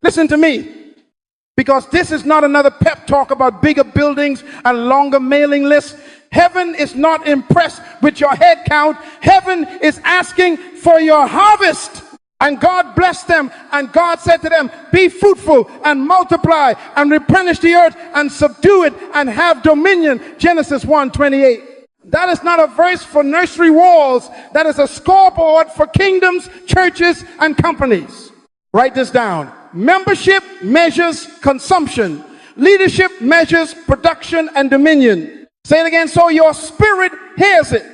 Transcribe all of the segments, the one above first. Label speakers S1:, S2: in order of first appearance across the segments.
S1: Listen to me, because this is not another pep talk about bigger buildings and longer mailing lists. Heaven is not impressed with your head count. Heaven is asking for your harvest. And God blessed them, and God said to them, be fruitful and multiply and replenish the earth and subdue it and have dominion. Genesis 1:28. That is not a verse for nursery walls. That is a scoreboard for kingdoms, churches, and companies. Write this down. Membership measures consumption. Leadership measures production and dominion. Say it again so your spirit hears it.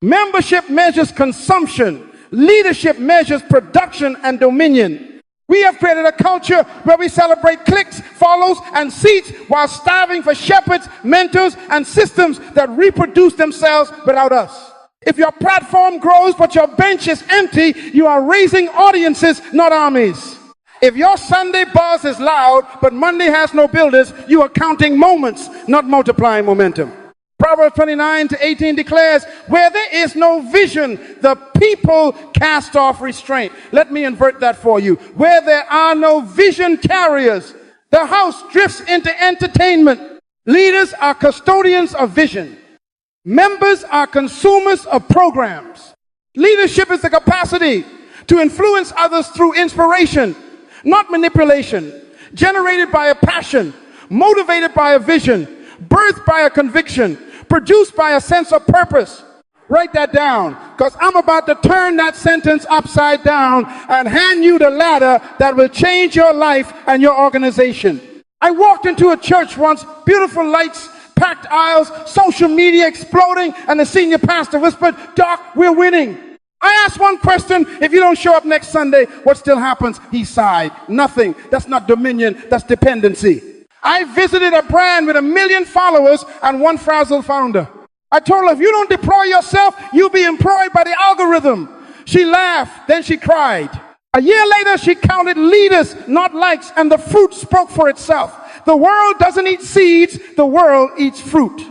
S1: Membership measures consumption. Leadership measures production and dominion. We have created a culture where we celebrate clicks, follows, and seats while starving for shepherds, mentors, and systems that reproduce themselves without us. If your platform grows but your bench is empty, you are raising audiences, not armies. If your Sunday buzz is loud but Monday has no builders, you are counting moments, not multiplying momentum. Proverbs 29:18 declares, where there is no vision, the people cast off restraint. Let me invert that for you. Where there are no vision carriers, the house drifts into entertainment. Leaders are custodians of vision. Members are consumers of programs. Leadership is the capacity to influence others through inspiration, not manipulation, generated by a passion, motivated by a vision, birthed by a conviction, produced by a sense of purpose. Write that down, because I'm about to turn that sentence upside down and hand you the ladder that will change your life and your organization. I walked into a church once, beautiful lights, packed aisles, social media exploding, and the senior pastor whispered, Doc, we're winning. I asked one question, if you don't show up next Sunday, what still happens? He sighed. Nothing. That's not dominion, that's dependency. I visited a brand with 1 million followers and one frazzled founder. I told her, if you don't deploy yourself, you'll be employed by the algorithm. She laughed, then she cried. A year later, she counted leaders, not likes, and the fruit spoke for itself. The world doesn't eat seeds, the world eats fruit.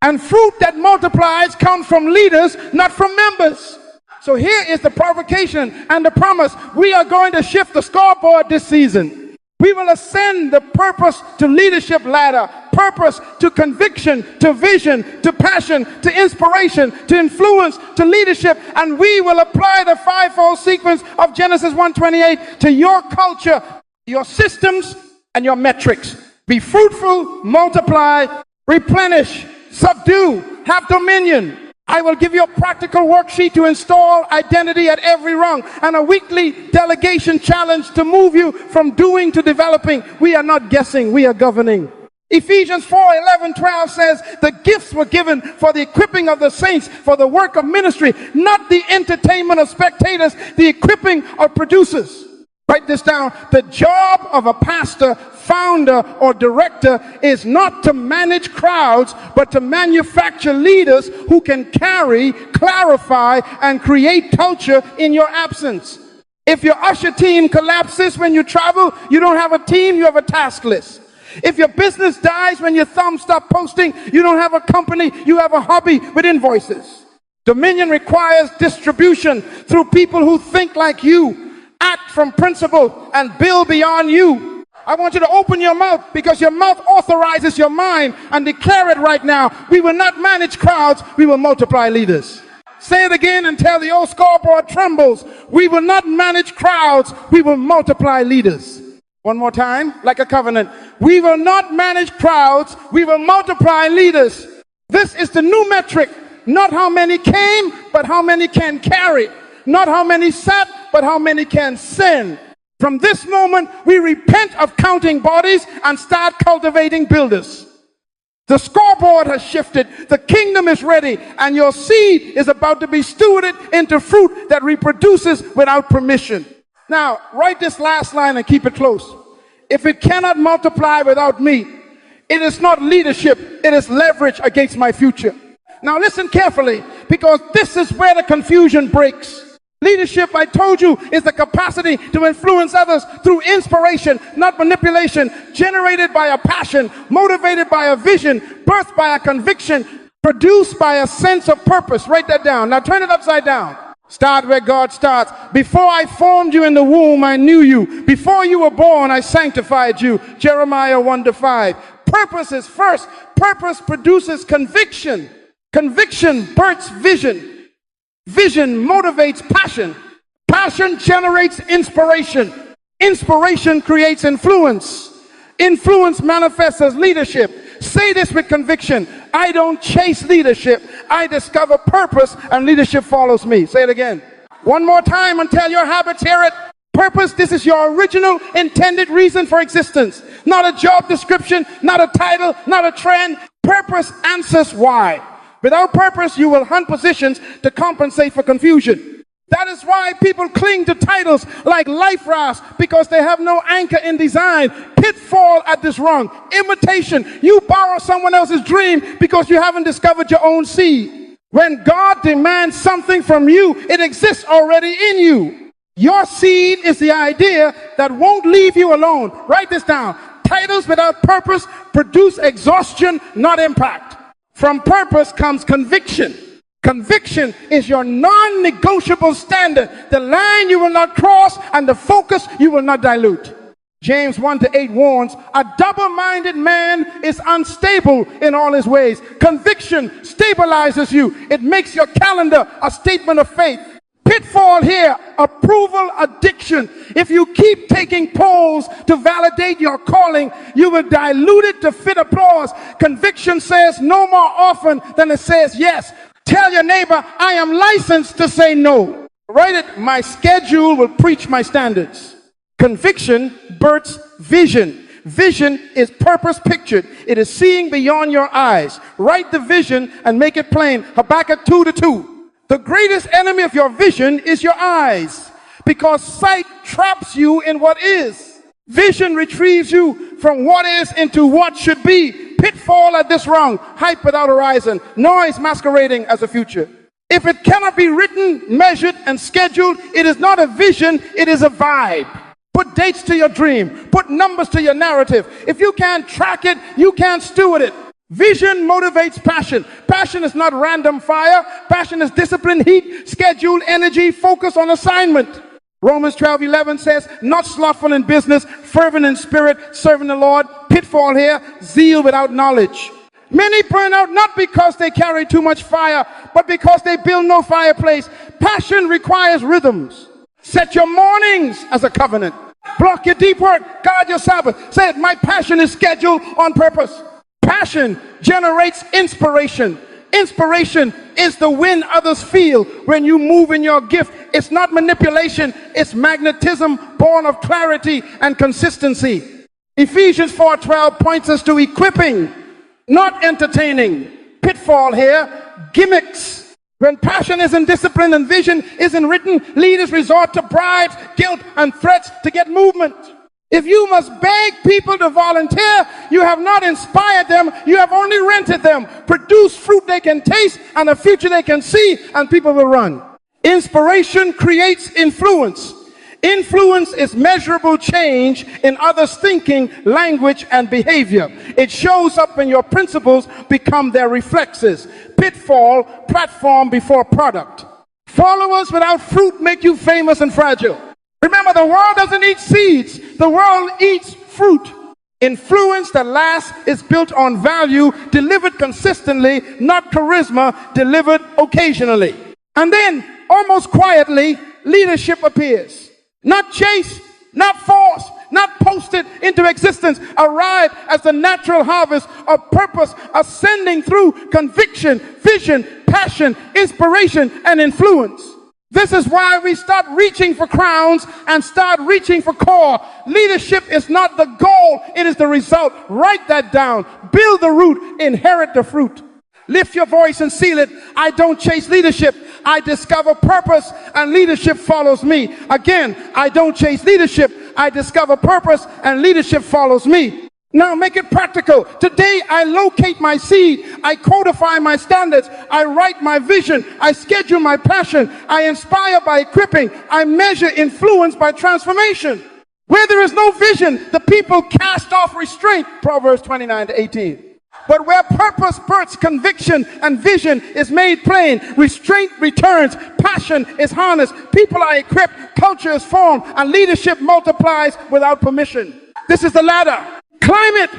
S1: And fruit that multiplies comes from leaders, not from members. So here is the provocation and the promise. We are going to shift the scoreboard this season. We will ascend the purpose to leadership ladder, purpose to conviction, to vision, to passion, to inspiration, to influence, to leadership, and we will apply the fivefold sequence of Genesis 1:28 to your culture, your systems, and your metrics. Be fruitful, multiply, replenish, subdue, have dominion. I will give you a practical worksheet to install identity at every rung and a weekly delegation challenge to move you from doing to developing. We are not guessing, we are governing. Ephesians 4:11-12 says the gifts were given for the equipping of the saints for the work of ministry, not the entertainment of spectators, the equipping of producers. Write this down. The job of a pastor, founder, or director is not to manage crowds, but to manufacture leaders who can carry, clarify, and create culture in your absence. If your usher team collapses when you travel, you don't have a team, you have a task list. If your business dies when your thumbs stop posting, you don't have a company, you have a hobby with invoices. Dominion requires distribution through people who think like you, act from principle, and build beyond you. I want you to open your mouth, because your mouth authorizes your mind, and declare it right now. We will not manage crowds, we will multiply leaders. Say it again until the old scoreboard trembles. We will not manage crowds, we will multiply leaders. One more time, like a covenant. We will not manage crowds, we will multiply leaders. This is the new metric. Not how many came, but how many can carry. Not how many sat, but how many can send. From this moment, we repent of counting bodies and start cultivating builders. The scoreboard has shifted, the kingdom is ready, and your seed is about to be stewarded into fruit that reproduces without permission. Now, write this last line and keep it close. If it cannot multiply without me, it is not leadership, it is leverage against my future. Now listen carefully, because this is where the confusion breaks. Leadership, I told you, is the capacity to influence others through inspiration, not manipulation, generated by a passion, motivated by a vision, birthed by a conviction, produced by a sense of purpose. Write that down. Now turn it upside down. Start where God starts. Before I formed you in the womb, I knew you. Before you were born, I sanctified you. Jeremiah 1:5. Purpose is first. Purpose produces conviction. Conviction births vision. Vision motivates passion. Passion generates inspiration. Inspiration creates influence. Influence manifests as leadership. Say this with conviction. I don't chase leadership. I discover purpose and leadership follows me. Say it again. One more time until your habits hear it. Purpose, this is your original intended reason for existence. Not a job description, not a title, not a trend. Purpose answers why. Without purpose, you will hunt positions to compensate for confusion. That is why people cling to titles like life rafts, because they have no anchor in design. Pitfall at this rung. Imitation. You borrow someone else's dream because you haven't discovered your own seed. When God demands something from you, it exists already in you. Your seed is the idea that won't leave you alone. Write this down. Titles without purpose produce exhaustion, not impact. From purpose comes conviction. Conviction is your non-negotiable standard, the line you will not cross and the focus you will not dilute. James 1:8 warns, a double-minded man is unstable in all his ways. Conviction stabilizes you. It makes your calendar a statement of faith. Pitfall here, approval addiction. If you keep taking polls to validate your calling, you will dilute it to fit applause. Conviction says no more often than it says yes. Tell your neighbor, I am licensed to say no. Write it, my schedule will preach my standards. Conviction births vision. Vision is purpose pictured. It is seeing beyond your eyes. Write the vision and make it plain. Habakkuk 2:2. The greatest enemy of your vision is your eyes, because sight traps you in what is. Vision retrieves you from what is into what should be. Pitfall at this rung, hype without horizon, noise masquerading as a future. If it cannot be written, measured, and scheduled, it is not a vision, it is a vibe. Put dates to your dream, put numbers to your narrative. If you can't track it, you can't steward it. Vision motivates passion. Passion is not random fire. Passion is discipline, heat, scheduled energy, focus on assignment. Romans 12:11 says, not slothful in business, fervent in spirit, serving the Lord. Pitfall here, zeal without knowledge. Many burn out not because they carry too much fire, but because they build no fireplace. Passion requires rhythms. Set your mornings as a covenant. Block your deep work. Guard your Sabbath. Say it, my passion is scheduled on purpose. Passion generates inspiration. Inspiration is the wind others feel when you move in your gift. It's not manipulation, it's magnetism born of clarity and consistency. Ephesians 4:12 points us to equipping, not entertaining. Pitfall here, gimmicks. When passion isn't disciplined and vision isn't written, leaders resort to bribes, guilt, and threats to get movement. If you must beg people to volunteer, you have not inspired them, you have only rented them. Produce fruit they can taste and a future they can see, and people will run. Inspiration creates influence. Influence is measurable change in others' thinking, language, and behavior. It shows up when your principles become their reflexes. Pitfall, platform before product. Followers without fruit make you famous and fragile. Remember, the world doesn't eat seeds. The world eats fruit. Influence that lasts is built on value, delivered consistently, not charisma, delivered occasionally. And then, almost quietly, leadership appears. Not chased, not forced, not posted into existence. Arrive as the natural harvest of purpose, ascending through conviction, vision, passion, inspiration, and influence. This is why we start reaching for crowns and start reaching for core. Leadership is not the goal, it is the result. Write that down. Build the root, inherit the fruit. Lift your voice and seal it. I don't chase leadership. I discover purpose and leadership follows me. Again, I don't chase leadership. I discover purpose and leadership follows me. Now make it practical. Today I locate my seed. I codify my standards. I write my vision. I schedule my passion. I inspire by equipping. I measure influence by transformation. Where there is no vision, the people cast off restraint. Proverbs 29:18. But where purpose births conviction and vision is made plain, restraint returns, passion is harnessed, people are equipped, culture is formed, and leadership multiplies without permission. This is the ladder. Climb it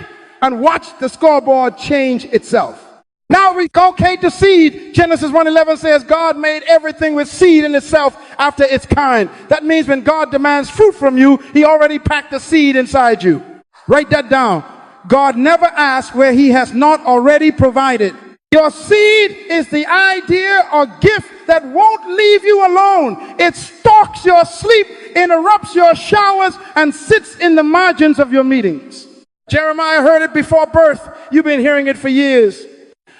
S1: and watch the scoreboard change itself. Now we locate the seed. Genesis 1:11 says God made everything with seed in itself after its kind. That means when God demands fruit from you, he already packed the seed inside you. Write that down. God never asks where he has not already provided. Your seed is the idea or gift that won't leave you alone. It stalks your sleep, interrupts your showers, and sits in the margins of your meetings. Jeremiah heard it before birth. You've been hearing it for years.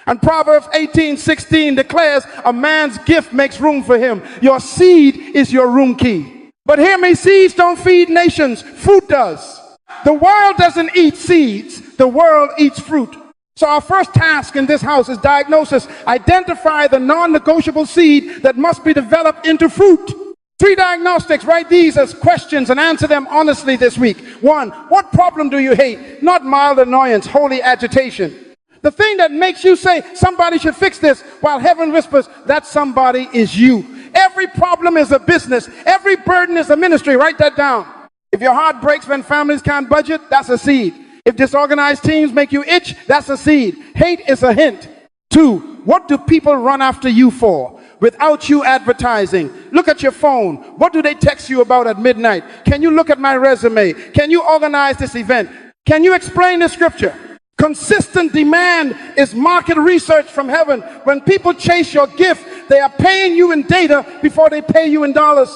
S1: And Proverbs 18:16 declares a man's gift makes room for him. Your seed is your room key. But hear me, seeds don't feed nations. Fruit does. The world doesn't eat seeds. The world eats fruit. So our first task in this house is diagnosis. Identify the non-negotiable seed that must be developed into fruit. 3 diagnostics. Write these as questions and answer them honestly this week. 1, what problem do you hate? Not mild annoyance, holy agitation. The thing that makes you say somebody should fix this, while heaven whispers that somebody is you. Every problem is a business. Every burden is a ministry. Write that down. If your heart breaks when families can't budget, that's a seed. If disorganized teams make you itch, that's a seed. Hate is a hint. 2, what do people run after you for without you advertising? Look at your phone. What do they text you about at midnight? Can you look at my resume? Can you organize this event? Can you explain the scripture? Consistent demand is market research from heaven. When people chase your gift, they are paying you in data before they pay you in dollars.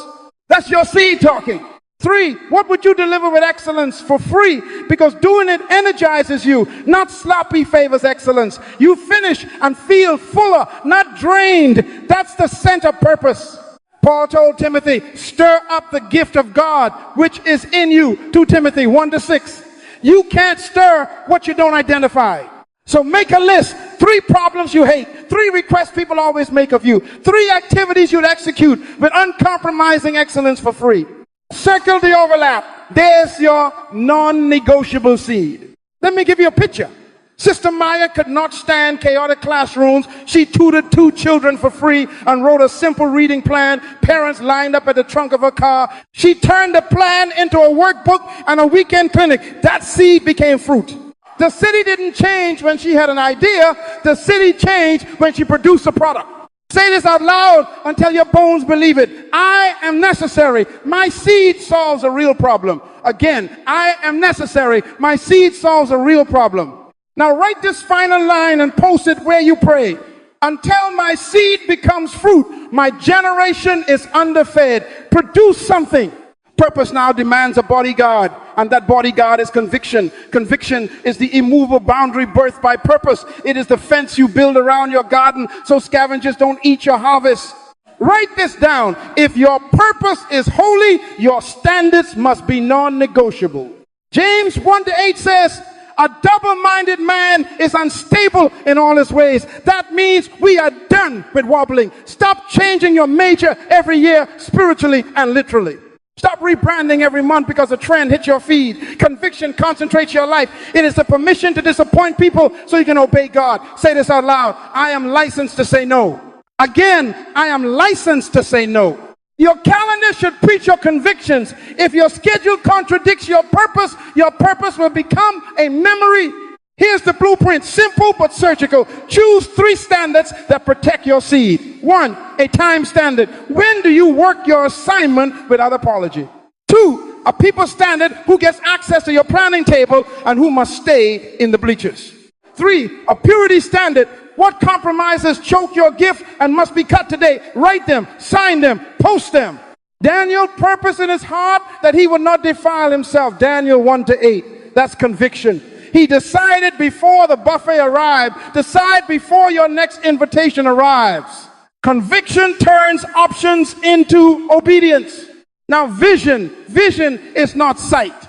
S1: That's your seed talking. 3, what would you deliver with excellence for free? Because doing it energizes you, not sloppy favors excellence. You finish and feel fuller, not drained. That's the center purpose. Paul told Timothy, stir up the gift of God, which is in you. 2 Timothy 1-6. You can't stir what you don't identify. So make a list. 3 problems you hate. 3 requests people always make of you. 3 activities you'd execute with uncompromising excellence for free. Circle the overlap. There's your non-negotiable seed. Let me give you a picture. Sister Maya could not stand chaotic classrooms. She tutored 2 children for free and wrote a simple reading plan. Parents lined up at the trunk of her car. She turned the plan into a workbook and a weekend clinic. That seed became fruit. The city didn't change when she had an idea. The city changed when she produced a product. Say this out loud until your bones believe it. I am necessary. My seed solves a real problem. Again, I am necessary. My seed solves a real problem. Now write this final line and post it where you pray. Until my seed becomes fruit, my generation is underfed. Produce something. Purpose now demands a bodyguard, and that bodyguard is conviction. Conviction is the immovable boundary birthed by purpose. It is the fence you build around your garden so scavengers don't eat your harvest. Write this down. If your purpose is holy, your standards must be non-negotiable. James 1-8 says, a double-minded man is unstable in all his ways. That means we are done with wobbling. Stop changing your major every year, spiritually and literally. Stop rebranding every month because a trend hits your feed. Conviction concentrates your life. It is the permission to disappoint people so you can obey God. Say this out loud. I am licensed to say no. Again, I am licensed to say no. Your calendar should preach your convictions. If your schedule contradicts your purpose will become a memory. Here's the blueprint, simple but surgical. Choose 3 standards that protect your seed. 1, a time standard. When do you work your assignment without apology? 2, a people standard, who gets access to your planning table and who must stay in the bleachers. 3, a purity standard. What compromises choke your gift and must be cut today? Write them, sign them, post them. Daniel purposed in his heart that he would not defile himself. Daniel 1-8. That's conviction. He decided before the buffet arrived. Decide before your next invitation arrives. Conviction turns options into obedience. Now vision is not sight.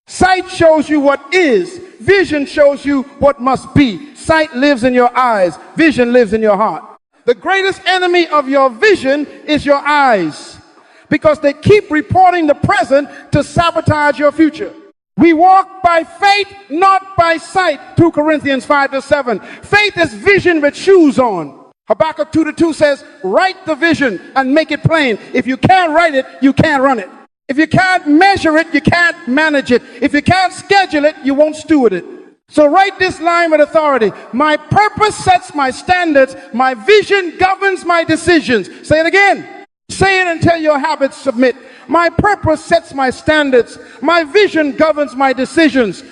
S1: Sight shows you what is. Vision shows you what must be. Sight lives in your eyes. Vision lives in your heart. The greatest enemy of your vision is your eyes, because they keep reporting the present to sabotage your future. We walk by faith, not by sight. 2 Corinthians 5:7. Faith is vision with shoes on. Habakkuk 2:2 says, write the vision and make it plain. If you can't write it, you can't run it. If you can't measure it, you can't manage it. If you can't schedule it, you won't steward it. So write this line with authority. My purpose sets my standards. My vision governs my decisions. Say it again. Say it until your habits submit. My purpose sets my standards. My vision governs my decisions.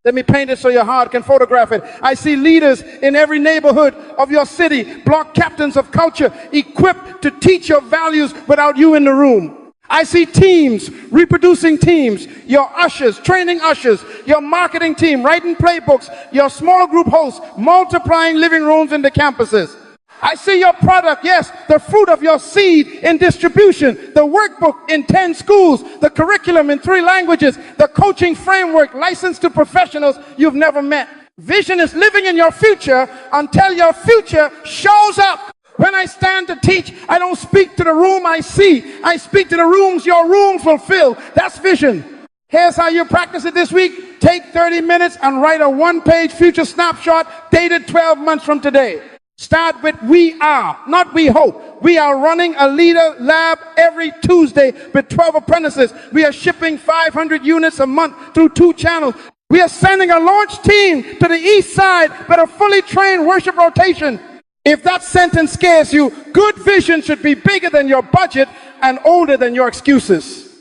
S1: Let me paint it so your heart can photograph it. I see leaders in every neighborhood of your city, block captains of culture, equipped to teach your values without you in the room. I see teams, reproducing teams, your ushers, training ushers, your marketing team, writing playbooks, your small group hosts, multiplying living rooms into campuses. I see your product, yes, the fruit of your seed in distribution, the workbook in 10 schools, the curriculum in 3 languages, the coaching framework licensed to professionals you've never met. Vision is living in your future until your future shows up. When I stand to teach, I don't speak to the room I see. I speak to the rooms your room fulfill. That's vision. Here's how you practice it this week. Take 30 minutes and write a 1-page future snapshot dated 12 months from today. Start with we are, not we hope. We are running a leader lab every Tuesday with 12 apprentices. We are shipping 500 units a month through 2 channels. We are sending a launch team to the east side with a fully trained worship rotation. If that sentence scares you, good vision should be bigger than your budget and older than your excuses.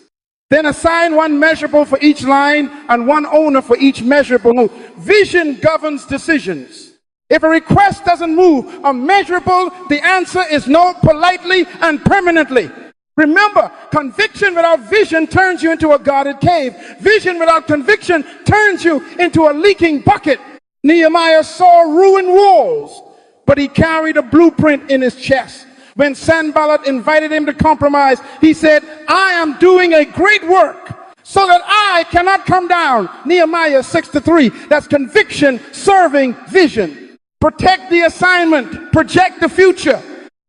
S1: Then assign 1 measurable for each line and 1 owner for each measurable. Vision governs decisions. If a request doesn't move a measurable, the answer is no, politely and permanently. Remember, conviction without vision turns you into a guarded cave. Vision without conviction turns you into a leaking bucket. Nehemiah saw ruined walls, but he carried a blueprint in his chest. When Sanballat invited him to compromise, he said, I am doing a great work so that I cannot come down. Nehemiah 6:3. That's conviction serving vision. Protect the assignment. Project the future.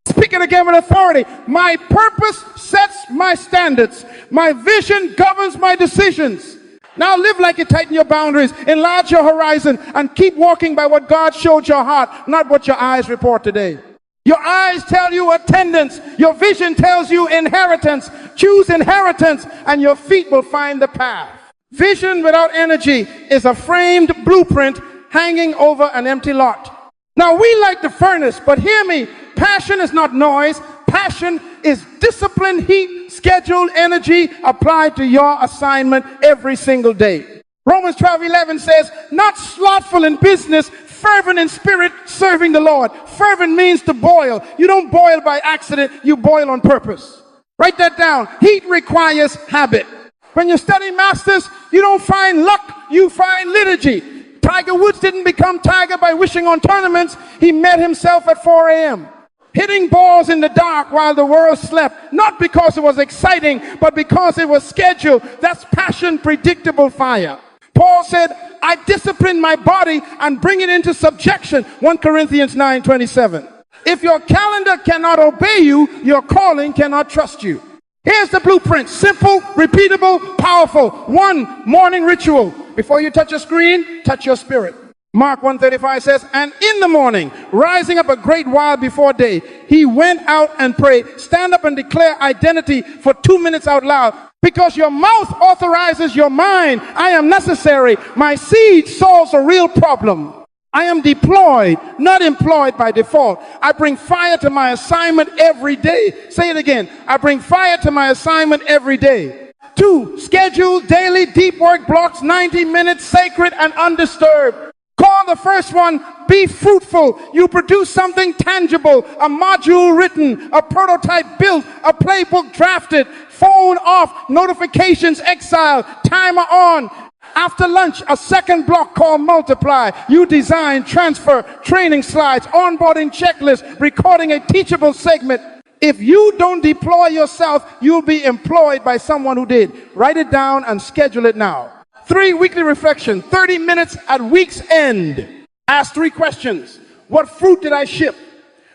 S1: Speak it again with authority. My purpose sets my standards. My vision governs my decisions. Now live like you tighten your boundaries, enlarge your horizon, and keep walking by what God showed your heart, not what your eyes report today. Your eyes tell you attendance. Your vision tells you inheritance. Choose inheritance, and your feet will find the path. Vision without energy is a framed blueprint hanging over an empty lot. Now we like the furnace, but hear me, passion is not noise. Passion is disciplined heat, scheduled energy applied to your assignment every single day. Romans 12:11 says, not slothful in business, fervent in spirit, serving the Lord. Fervent means to boil. You don't boil by accident, you boil on purpose. Write that down. Heat requires habit. When you study masters, you don't find luck, you find liturgy. Tiger Woods didn't become Tiger by wishing on tournaments. He met himself at 4 a.m. hitting balls in the dark while the world slept, not because it was exciting, but because it was scheduled. That's passion, predictable fire. Paul said, I discipline my body and bring it into subjection. 1 Corinthians 9:27. If your calendar cannot obey you, your calling cannot trust you. Here's the blueprint. Simple, repeatable, powerful. 1 morning ritual. Before you touch your screen, touch your spirit. Mark 1:35 says, and in the morning, rising up a great while before day, he went out and prayed. Stand up and declare identity for 2 minutes out loud. Because your mouth authorizes your mind. I am necessary. My seed solves a real problem. I am deployed, not employed by default. I bring fire to my assignment every day. Say it again. I bring fire to my assignment every day. 2, schedule daily deep work blocks, 90 minutes, sacred and undisturbed. Call the first one, be fruitful. You produce something tangible, a module written, a prototype built, a playbook drafted, phone off, notifications exiled, timer on. After lunch, a second block called multiply. You design, transfer, training slides, onboarding checklist, recording a teachable segment. If you don't deploy yourself, you'll be employed by someone who did. Write it down and schedule it now. 3, weekly reflection, 30 minutes at week's end. Ask 3 questions. What fruit did I ship?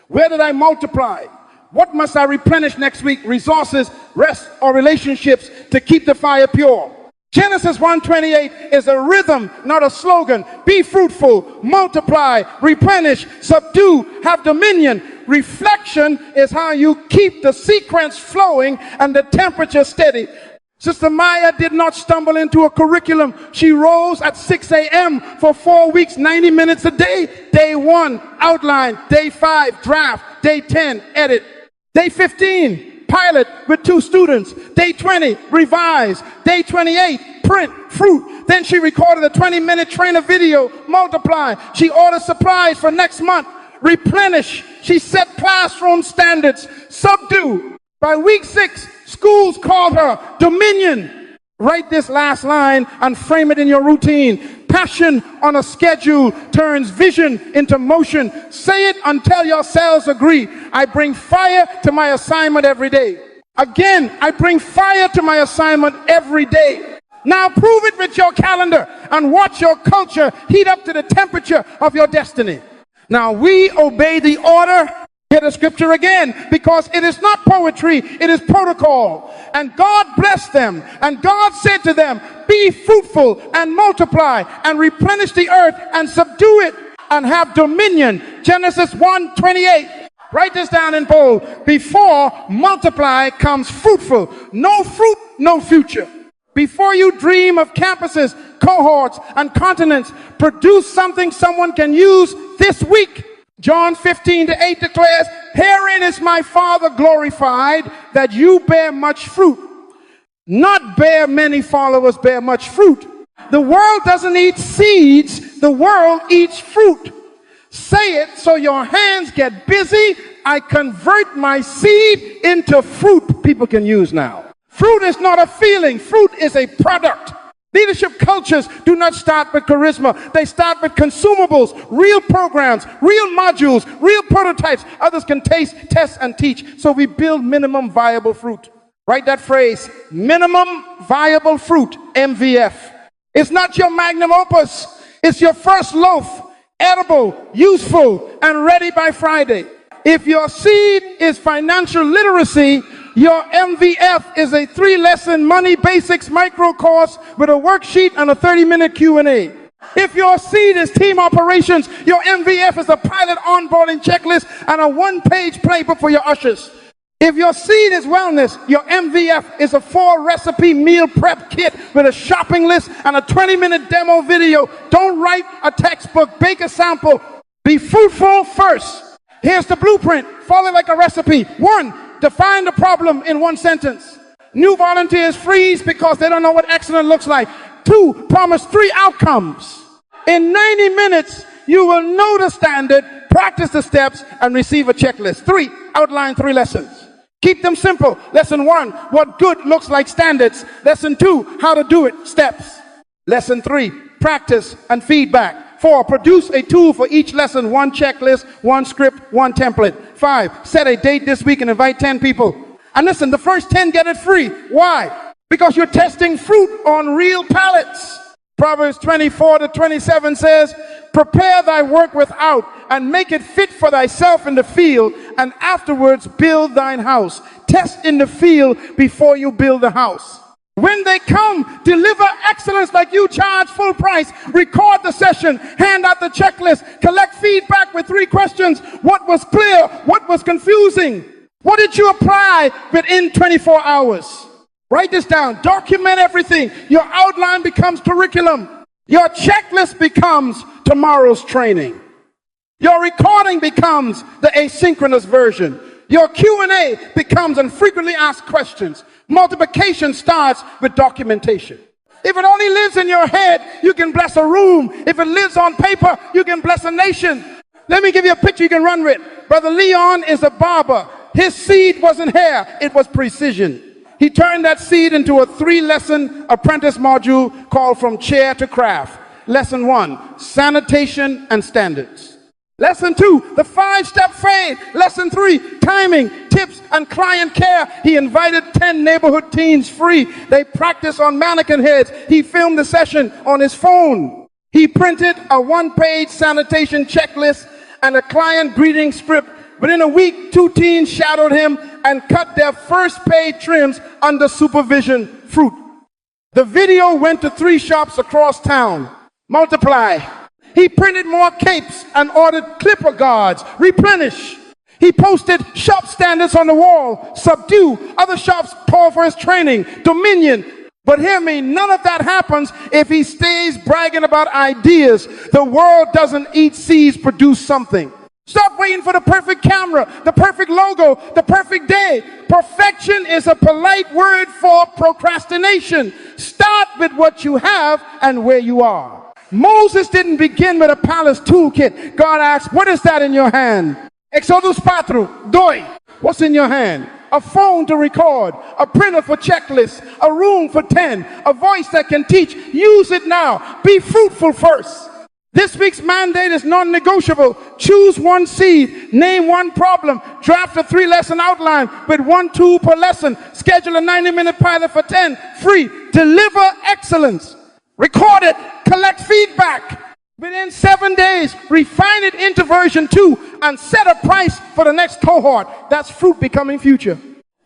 S1: Where did I multiply? What must I replenish next week? Resources, rest, or relationships to keep the fire pure? Genesis 1:28 is a rhythm, not a slogan. Be fruitful, multiply, replenish, subdue, have dominion. Reflection is how you keep the sequence flowing and the temperature steady. Sister Maya did not stumble into a curriculum. She rose at 6 a.m. for 4 weeks, 90 minutes a day. Day 1, outline. Day 5, draft. Day 10, edit. Day 15, pilot with 2 students. Day 20, revise. Day 28, print, fruit. Then she recorded a 20-minute trainer video, multiply. She ordered supplies for next month, replenish. She set classroom standards, subdue. By week 6, schools called her dominion. Write this last line and frame it in your routine. Passion on a schedule turns vision into motion. Say it until your cells agree. I bring fire to my assignment every day. Again, I bring fire to my assignment every day. Now prove it with your calendar and watch your culture heat up to the temperature of your destiny. Now we obey the order. Hear the scripture again, because it is not poetry, it is protocol. And God blessed them, and God said to them, be fruitful and multiply and replenish the earth and subdue it and have dominion. Genesis 1:28. Write this down in bold. Before multiply comes fruitful. No fruit, no future. Before you dream of campuses, cohorts, and continents, produce something someone can use this week. John 15:8 declares, herein is my Father glorified, that you bear much fruit. Not bear many followers, bear much fruit. The world doesn't eat seeds, the world eats fruit. Say it so your hands get busy. I convert my seed into fruit people can use now. Fruit is not a feeling, fruit is a product. Leadership cultures do not start with charisma. They start with consumables, real programs, real modules, real prototypes. Others can taste, test, and teach. So we build minimum viable fruit. Write that phrase, minimum viable fruit, MVF. It's not your magnum opus. It's your first loaf, edible, useful, and ready by Friday. If your seed is financial literacy, your MVF is a 3-lesson money basics micro course with a worksheet and a 30-minute Q&A. If your seed is team operations, your MVF is a pilot onboarding checklist and a 1-page playbook for your ushers. If your seed is wellness, your MVF is a 4-recipe meal prep kit with a shopping list and a 20-minute demo video. Don't write a textbook, bake a sample. Be fruitful first. Here's the blueprint. Follow it like a recipe. 1, define the problem in 1 sentence. New volunteers freeze because they don't know what excellent looks like. 2, promise 3 outcomes. In 90 minutes, you will know the standard, practice the steps, and receive a checklist. 3, outline 3 lessons. Keep them simple. Lesson 1, what good looks like standards. Lesson 2, how to do it, steps. Lesson 3, practice and feedback. 4, produce a tool for each lesson, 1 checklist, 1 script, 1 template. 5, set a date this week and invite 10 people. And listen, the first 10 get it free. Why? Because you're testing fruit on real pallets. Proverbs 24:27 says, prepare thy work without and make it fit for thyself in the field, and afterwards build thine house. Test in the field before you build the house. When they come, deliver excellence like you charge full price. Record the session, hand out the checklist, collect feedback with 3 questions. What was clear? What was confusing? What did you apply within 24 hours? Write this down. Document everything. Your outline becomes curriculum. Your checklist becomes tomorrow's training. Your recording becomes the asynchronous version. Your Q&A becomes infrequently asked questions. Multiplication starts with documentation. If it only lives in your head, you can bless a room. If it lives on paper, you can bless a nation. Let me give you a picture you can run with. Brother Leon is a barber. His seed wasn't hair, it was precision. He turned that seed into a 3-lesson apprentice module called From Chair to Craft. Lesson 1, sanitation and standards. Lesson 2, the 5-step fade. Lesson 3, timing, tips, and client care. He invited 10 neighborhood teens free. They practiced on mannequin heads. He filmed the session on his phone. He printed a 1-page sanitation checklist and a client greeting script. Within a week, 2 teens shadowed him and cut their first paid trims under supervision. Fruit. The video went to 3 shops across town. Multiply. He printed more capes and ordered clipper guards. Replenish. He posted shop standards on the wall. Subdue. Other shops call for his training. Dominion. But hear me, none of that happens if he stays bragging about ideas. The world doesn't eat seeds, produce something. Stop waiting for the perfect camera, the perfect logo, the perfect day. Perfection is a polite word for procrastination. Start with what you have and where you are. Moses didn't begin with a palace toolkit. God asked, what is that in your hand? Exodus 4, doy. What's in your hand? A phone to record, a printer for checklists, a room for 10, a voice that can teach. Use it now. Be fruitful first. This week's mandate is non-negotiable. Choose one seed, name one problem, draft a 3-lesson outline with 1 tool per lesson, schedule a 90-minute pilot for 10, free. Deliver excellence. Record it, collect feedback. Within 7 days, refine it into version 2 and set a price for the next cohort. That's fruit becoming future.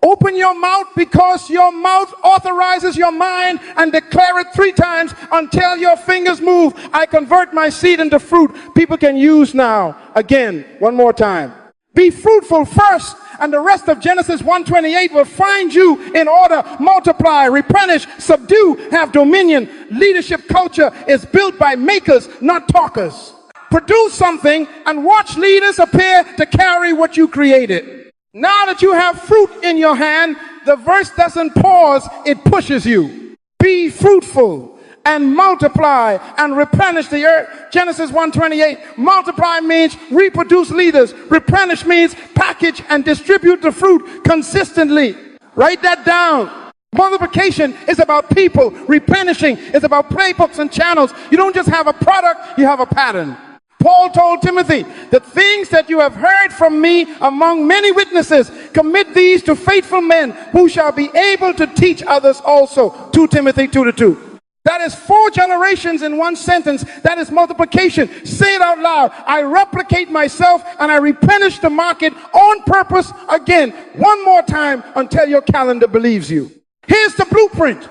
S1: Open your mouth because your mouth authorizes your mind, and declare it 3 times until your fingers move. I convert my seed into fruit people can use now. Again, one more time. Be fruitful first, and the rest of Genesis 1:28 will find you in order. Multiply, replenish, subdue, have dominion. Leadership culture is built by makers, not talkers. Produce something and watch leaders appear to carry what you created. Now that you have fruit in your hand, the verse doesn't pause, it pushes you. Be fruitful and multiply and replenish the earth. Genesis 1:28. Multiply means reproduce leaders. Replenish means package and distribute the fruit consistently. Write that down. Multiplication is about people. Replenishing is about playbooks and channels. You don't just have a product, you have a pattern. Paul told Timothy, the things that you have heard from me among many witnesses, commit these to faithful men who shall be able to teach others also. 2 Timothy 2:2. That is 4 generations in one sentence. That is multiplication. Say it out loud. I replicate myself and I replenish the market on purpose. Again, one more time until your calendar believes you. Here's the blueprint.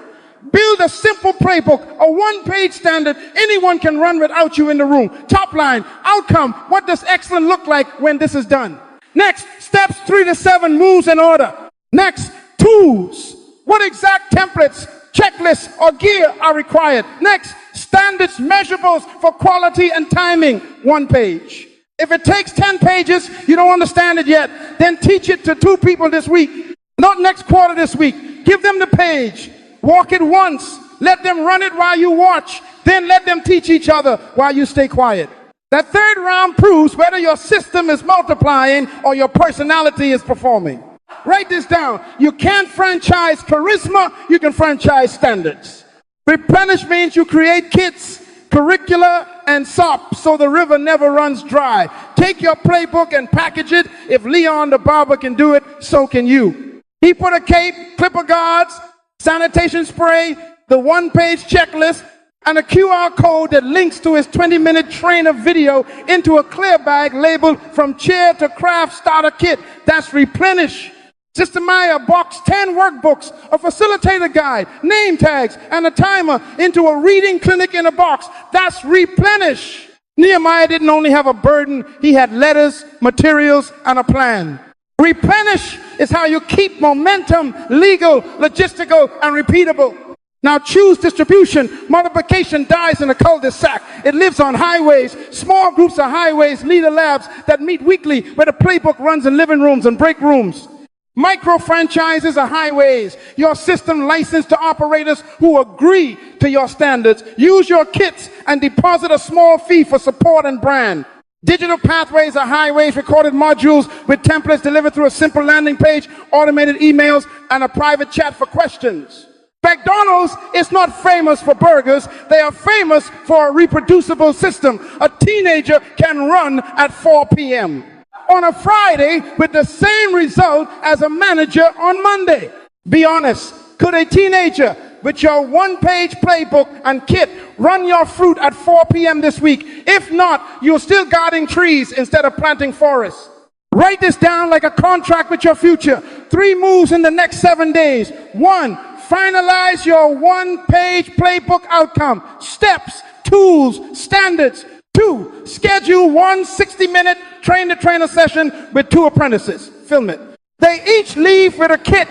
S1: Build a simple playbook, a 1-page standard anyone can run without you in the room. Top line, outcome, what does excellent look like when this is done? Next, steps 3 to 7, moves in order. Next, tools. What exact templates, checklists, or gear are required? Next, standards, measurables for quality and timing. 1 page. If it takes 10 pages, you don't understand it yet, then teach it to 2 people this week. Not next quarter, this week. Give them the page. Walk it once. Let them run it while you watch. Then let them teach each other while you stay quiet. That 3rd round proves whether your system is multiplying or your personality is performing. Write this down. You can't franchise charisma. You can franchise standards. Replenish means you create kits, curricula, and SOP so the river never runs dry. Take your playbook and package it. If Leon the barber can do it, so can you. He put a cape, clipper guards, sanitation spray, the 1-page checklist, and a QR code that links to his 20-minute trainer video into a clear bag labeled from chair to craft starter kit. That's replenish. Sister Maya boxed 10 workbooks, a facilitator guide, name tags, and a timer into a reading clinic in a box. That's replenish. Nehemiah didn't only have a burden, he had letters, materials, and a plan. Replenish is how you keep momentum legal, logistical, and repeatable. Now choose distribution. Multiplication dies in a cul-de-sac. It lives on highways. Small groups of highways, leader labs that meet weekly where the playbook runs in living rooms and break rooms. Micro franchises are highways. Your system licensed to operators who agree to your standards. Use your kits and deposit a small fee for support and brand. Digital pathways are highways, recorded modules with templates delivered through a simple landing page, automated emails, and a private chat for questions. McDonald's is not famous for burgers. They are famous for a reproducible system. A teenager can run at 4 p.m. on a Friday with the same result as a manager on Monday. Be honest. Could a teenager with your 1-page playbook and kit run your fruit at 4 p.m. this week? If not, you're still guarding trees instead of planting forests. Write this down like a contract with your future. 3 moves in the next 7 days. 1, Finalize your one-page playbook outcome, steps, tools, standards. 2, schedule one 60-minute train-the-trainer session with 2 apprentices. Film it. They each leave with a kit.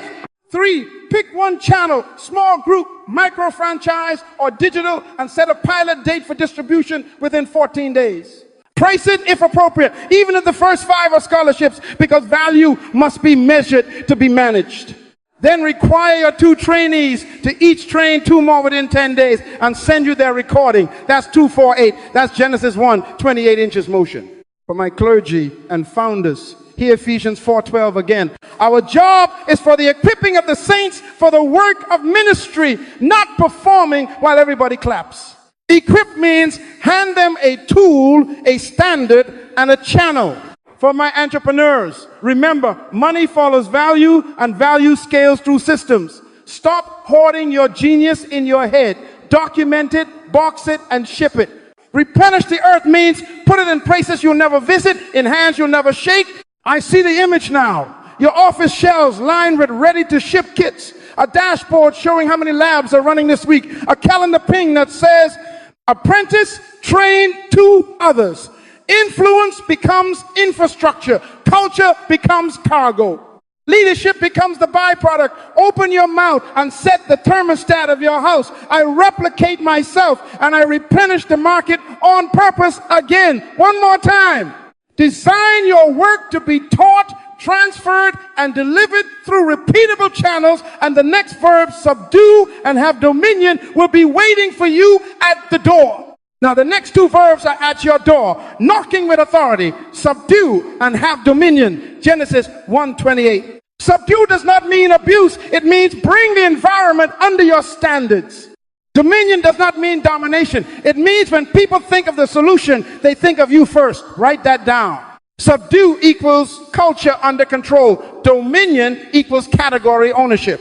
S1: 3, pick one channel, small group, micro franchise, or digital, and set a pilot date for distribution within 14 days. Price it if appropriate, even if the first 5 are scholarships, because value must be measured to be managed. Then require your 2 trainees to each train 2 more within 10 days and send you their recording. That's 248. That's Genesis 1, 28 inches motion. For my clergy and founders, hear Ephesians 4:12 again. Our job is for the equipping of the saints for the work of ministry, not performing while everybody claps. Equip means hand them a tool, a standard, and a channel. For my entrepreneurs, remember, money follows value and value scales through systems. Stop hoarding your genius in your head. Document it, box it, and ship it. Replenish the earth means put it in places you'll never visit, in hands you'll never shake. I see the image now. Your office shelves lined with ready-to-ship kits. A dashboard showing how many labs are running this week. A calendar ping that says, apprentice, train 2 others. Influence becomes infrastructure. Culture becomes cargo. Leadership becomes the byproduct. Open your mouth and set the thermostat of your house. I replicate myself and I replenish the market on purpose again. One more time. Design your work to be taught, transferred, and delivered through repeatable channels, and the next verb, subdue and have dominion, will be waiting for you at the door. Now the next 2 verbs are at your door, knocking with authority, subdue and have dominion, Genesis 1:28. Subdue does not mean abuse, it means bring the environment under your standards. Dominion does not mean domination, it means when people think of the solution, they think of you first. Write that down. Subdue equals culture under control. Dominion equals category ownership.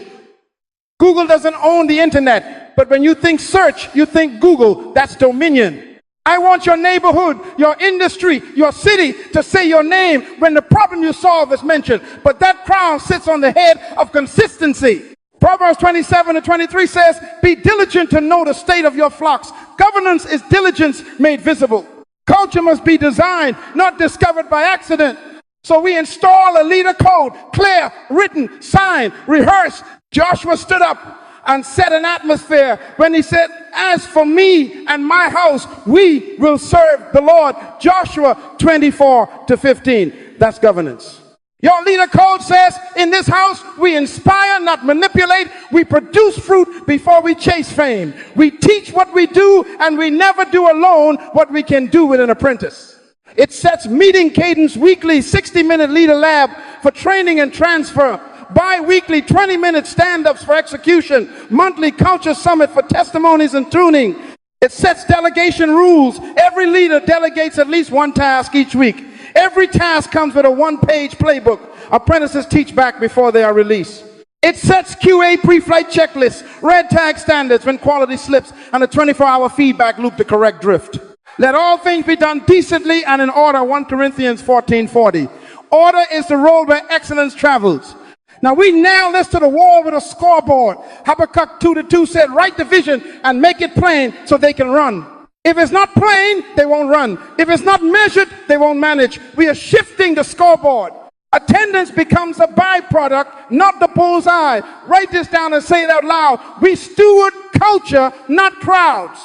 S1: Google doesn't own the internet, but when you think search, you think Google. That's dominion. I want your neighborhood, your industry, your city to say your name when the problem you solve is mentioned. But that crown sits on the head of consistency. Proverbs 27:23 says, be diligent to know the state of your flocks. Governance is diligence made visible. Culture must be designed, not discovered by accident. So we install a leader code, clear, written, signed, rehearsed. Joshua stood up and set an atmosphere when he said, as for me and my house, we will serve the Lord. Joshua 24:15. That's governance. Your leader code says, in this house, we inspire, not manipulate. We produce fruit before we chase fame. We teach what we do, and we never do alone what we can do with an apprentice. It sets meeting cadence weekly, 60-minute leader lab for training and transfer. Bi-weekly 20-minute stand-ups for execution, monthly culture summit for testimonies and tuning. It sets delegation rules. Every leader delegates at least 1 task each week. Every task comes with a 1-page playbook. Apprentices teach back before they are released. It sets QA pre-flight checklists, red tag standards when quality slips, and a 24-hour feedback loop to correct drift. Let all things be done decently and in order, 1 Corinthians 14:40. Order is the road where excellence travels. Now we nail this to the wall with a scoreboard. Habakkuk 2:2 said, write the vision and make it plain so they can run. If it's not plain, they won't run. If it's not measured, they won't manage. We are shifting the scoreboard. Attendance becomes a byproduct, not the bullseye. Write this down and say it out loud. We steward culture, not crowds.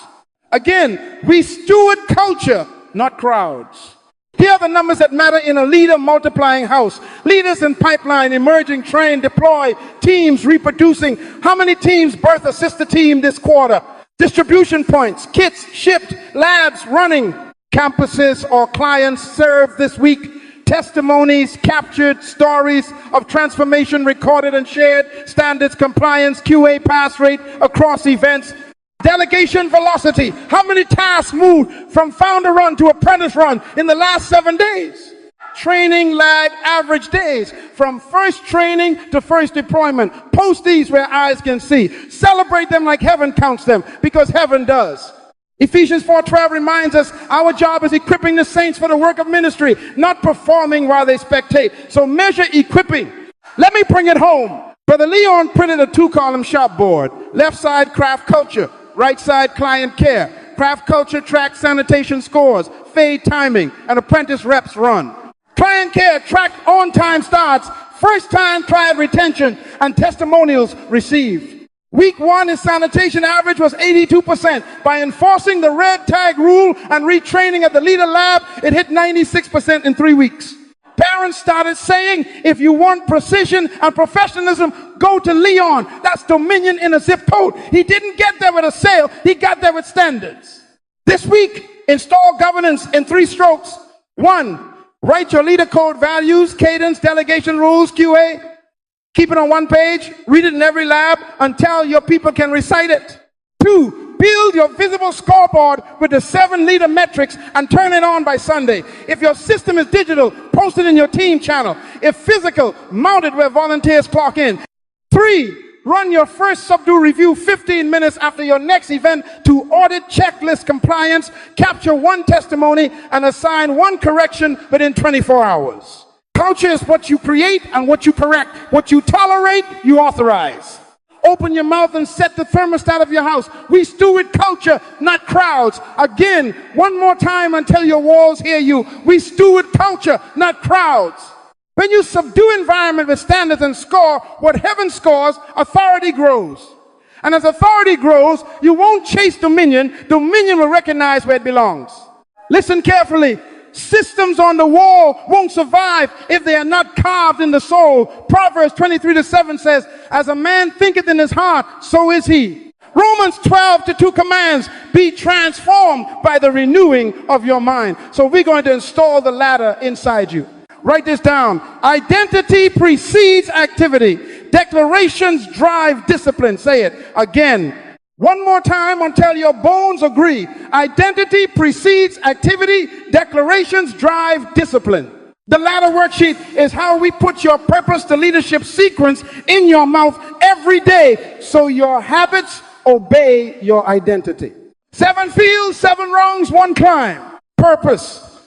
S1: Again, we steward culture, not crowds. Here are the numbers that matter in a leader multiplying house. Leaders in pipeline, emerging, trained, deploy, teams reproducing. How many teams birth a sister team this quarter? Distribution points, kits shipped, labs running, campuses or clients served this week, testimonies captured, stories of transformation recorded and shared, standards, compliance, QA pass rate across events. Delegation velocity. How many tasks moved from founder run to apprentice run in the last 7 days? Training lag average days from first training to first deployment. Post these where eyes can see. Celebrate them like heaven counts them, because heaven does. Ephesians 4:12 reminds us our job is equipping the saints for the work of ministry, not performing while they spectate. So measure equipping. Let me bring it home. Brother Leon printed a 2-column shop board. Left side, craft culture. Right side, client care. Craft culture tracks sanitation scores, fade timing, and apprentice reps run. Client care tracked on-time starts, first-time client retention, and testimonials received. Week 1, his sanitation average was 82%. By enforcing the red tag rule and retraining at the leader lab, it hit 96% in 3 weeks. Parents started saying, if you want precision and professionalism, go to Leon. That's Dominion in a zip code. He didn't get there with a sale. He got there with standards. This week, install governance in 3 strokes. 1, write your leader code values, cadence, delegation rules, QA. Keep it on 1 page. Read it in every lab until your people can recite it. 2, build your visible scoreboard with the 7 leader metrics and turn it on by Sunday. If your system is digital, post it in your team channel. If physical, mount it where volunteers clock in. 3, run your first subdue review 15 minutes after your next event to audit checklist compliance, capture 1 testimony, and assign 1 correction within 24 hours. Culture is what you create and what you correct. What you tolerate, you authorize. Open your mouth and set the thermostat of your house. We steward culture, not crowds. Again, one more time until your walls hear you. We steward culture, not crowds. When you subdue environment with standards and score what heaven scores, authority grows. And as authority grows, you won't chase dominion. Dominion will recognize where it belongs. Listen carefully. Systems on the wall won't survive if they are not carved in the soul. Proverbs 23:7 says, as a man thinketh in his heart, so is he. Romans 12:2 commands, be transformed by the renewing of your mind. So we're going to install the ladder inside you. Write this down. Identity precedes activity. Declarations drive discipline. Say it again. One more time until your bones agree. Identity precedes activity. Declarations drive discipline. The ladder worksheet is how we put your purpose to leadership sequence in your mouth every day so your habits obey your identity. 7 fields, 7 rungs, 1 climb. Purpose,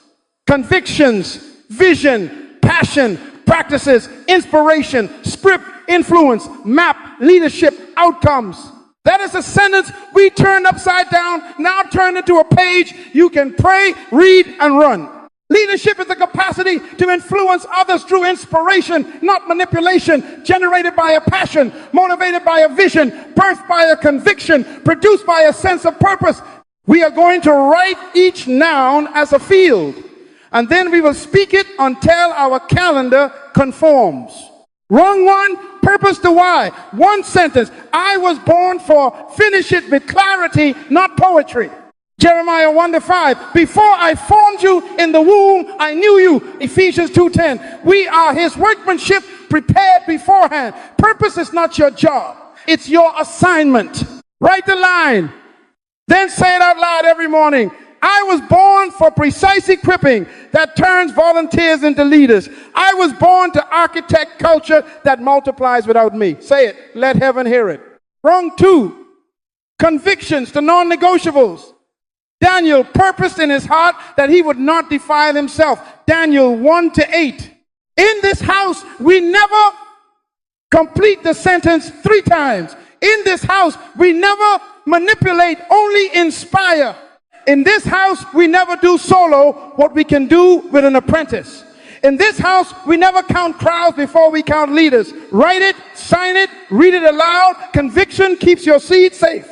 S1: convictions, vision, passion, practices, inspiration, script, influence, map, leadership, outcomes. That is a sentence we turned upside down, now turned into a page you can pray, read, and run. Leadership is the capacity to influence others through inspiration, not manipulation, generated by a passion, motivated by a vision, birthed by a conviction, produced by a sense of purpose. We are going to write each noun as a field, and then we will speak it until our calendar conforms. Wrong 1, purpose to why. 1 sentence. I was born for, finish it with clarity, not poetry. Jeremiah 1:5. Before I formed you in the womb, I knew you. Ephesians 2:10. We are his workmanship prepared beforehand. Purpose is not your job. It's your assignment. Write the line. Then say it out loud every morning. I was born for precise equipping that turns volunteers into leaders. I was born to architect culture that multiplies without me. Say it. Let heaven hear it. Wrong 2. Convictions, the non-negotiables. Daniel purposed in his heart that he would not defile himself. Daniel 1-8. In this house, we never complete the sentence 3 times. In this house, we never manipulate, only inspire. In this house, we never do solo what we can do with an apprentice. In this house, we never count crowds before we count leaders. Write it, sign it, read it aloud. Conviction keeps your seed safe.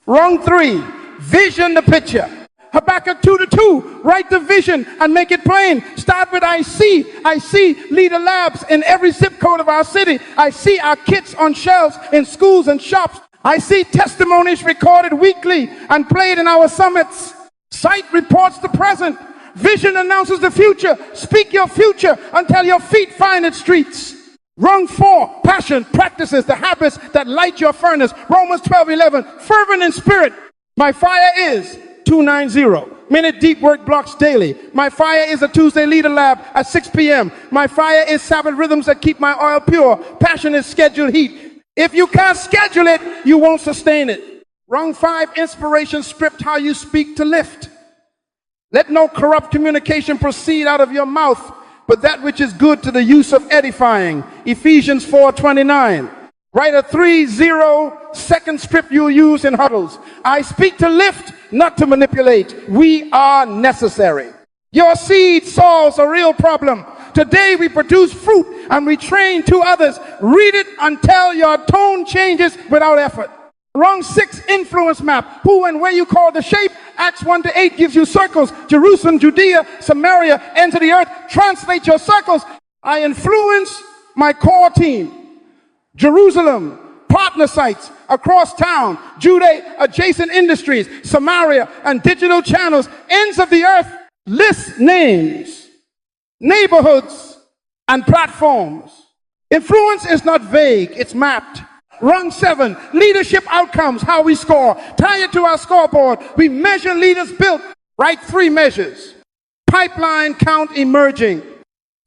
S1: Wrong 3. Vision the picture. Habakkuk 2:2. Write the vision and make it plain. Start with I see. I see leader labs in every zip code of our city. I see our kits on shelves in schools and shops. I see testimonies recorded weekly and played in our summits. Sight reports the present. Vision announces the future. Speak your future until your feet find its streets. Wrong 4. Passion, practices, the habits that light your furnace. Romans 12:11. Fervent in spirit. My fire is 290. Minute deep work blocks daily. My fire is a Tuesday leader lab at 6 p.m. My fire is Sabbath rhythms that keep my oil pure. Passion is scheduled heat. If you can't schedule it, you won't sustain it. Wrong 5. Inspiration script, how you speak to lift. Let no corrupt communication proceed out of your mouth, but that which is good to the use of edifying. Ephesians 4:29. Write a 3-0 script you'll use in huddles. I speak to lift, not to manipulate. We are necessary. Your seed solves a real problem. Today we produce fruit and we train two others. Read it until your tone changes without effort. Wrong 6 influence map. Who and where you call the shape. Acts 1-8 gives you circles. Jerusalem, Judea, Samaria, ends of the earth. Translate your circles. I influence my core team. Jerusalem, partner sites across town, Judea, adjacent industries, Samaria, and digital channels, ends of the earth, list names, neighborhoods, and platforms. Influence is not vague, it's mapped. Rung 7, leadership outcomes, how we score. Tie it to our scoreboard. We measure leaders built. Write 3 measures. Pipeline count emerging.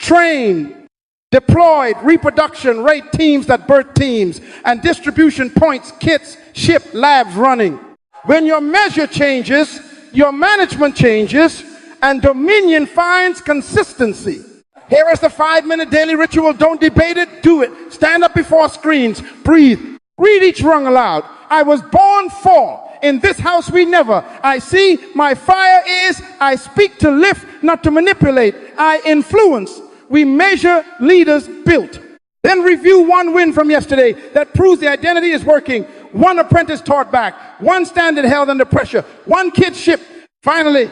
S1: Train, deployed, reproduction, rate teams that birth teams, and distribution points, kits, ship, labs running. When your measure changes, your management changes, and dominion finds consistency. Here is the 5-minute daily ritual. Don't debate it, do it. Stand up before screens, breathe. Read each rung aloud. I was born for. In this house we never. I see my fire is. I speak to lift, not to manipulate. I influence. We measure leaders built. Then review 1 win from yesterday that proves the identity is working. 1 apprentice taught back. 1 standard held under pressure. 1 kid shipped. Finally,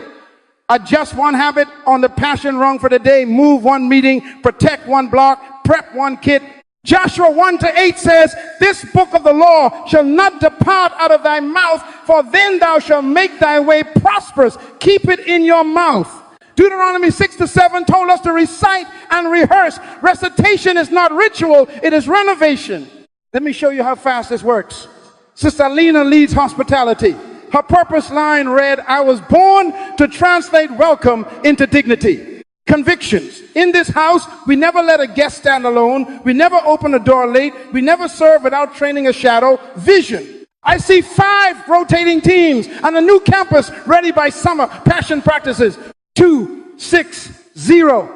S1: adjust 1 habit on the passion rung for the day. Move 1 meeting. Protect 1 block. Prep 1 kit. Joshua 1-8 says, this book of the law shall not depart out of thy mouth, for then thou shalt make thy way prosperous. Keep it in your mouth. Deuteronomy 6-7 told us to recite and rehearse. Recitation is not ritual, it is renovation. Let me show you how fast this works. Sister Lena leads hospitality. Her purpose line read, I was born to translate welcome into dignity. Convictions. In this house, we never let a guest stand alone. We never open a door late. We never serve without training a shadow. Vision. I see 5 rotating teams and a new campus ready by summer. Passion practices. 2-6-0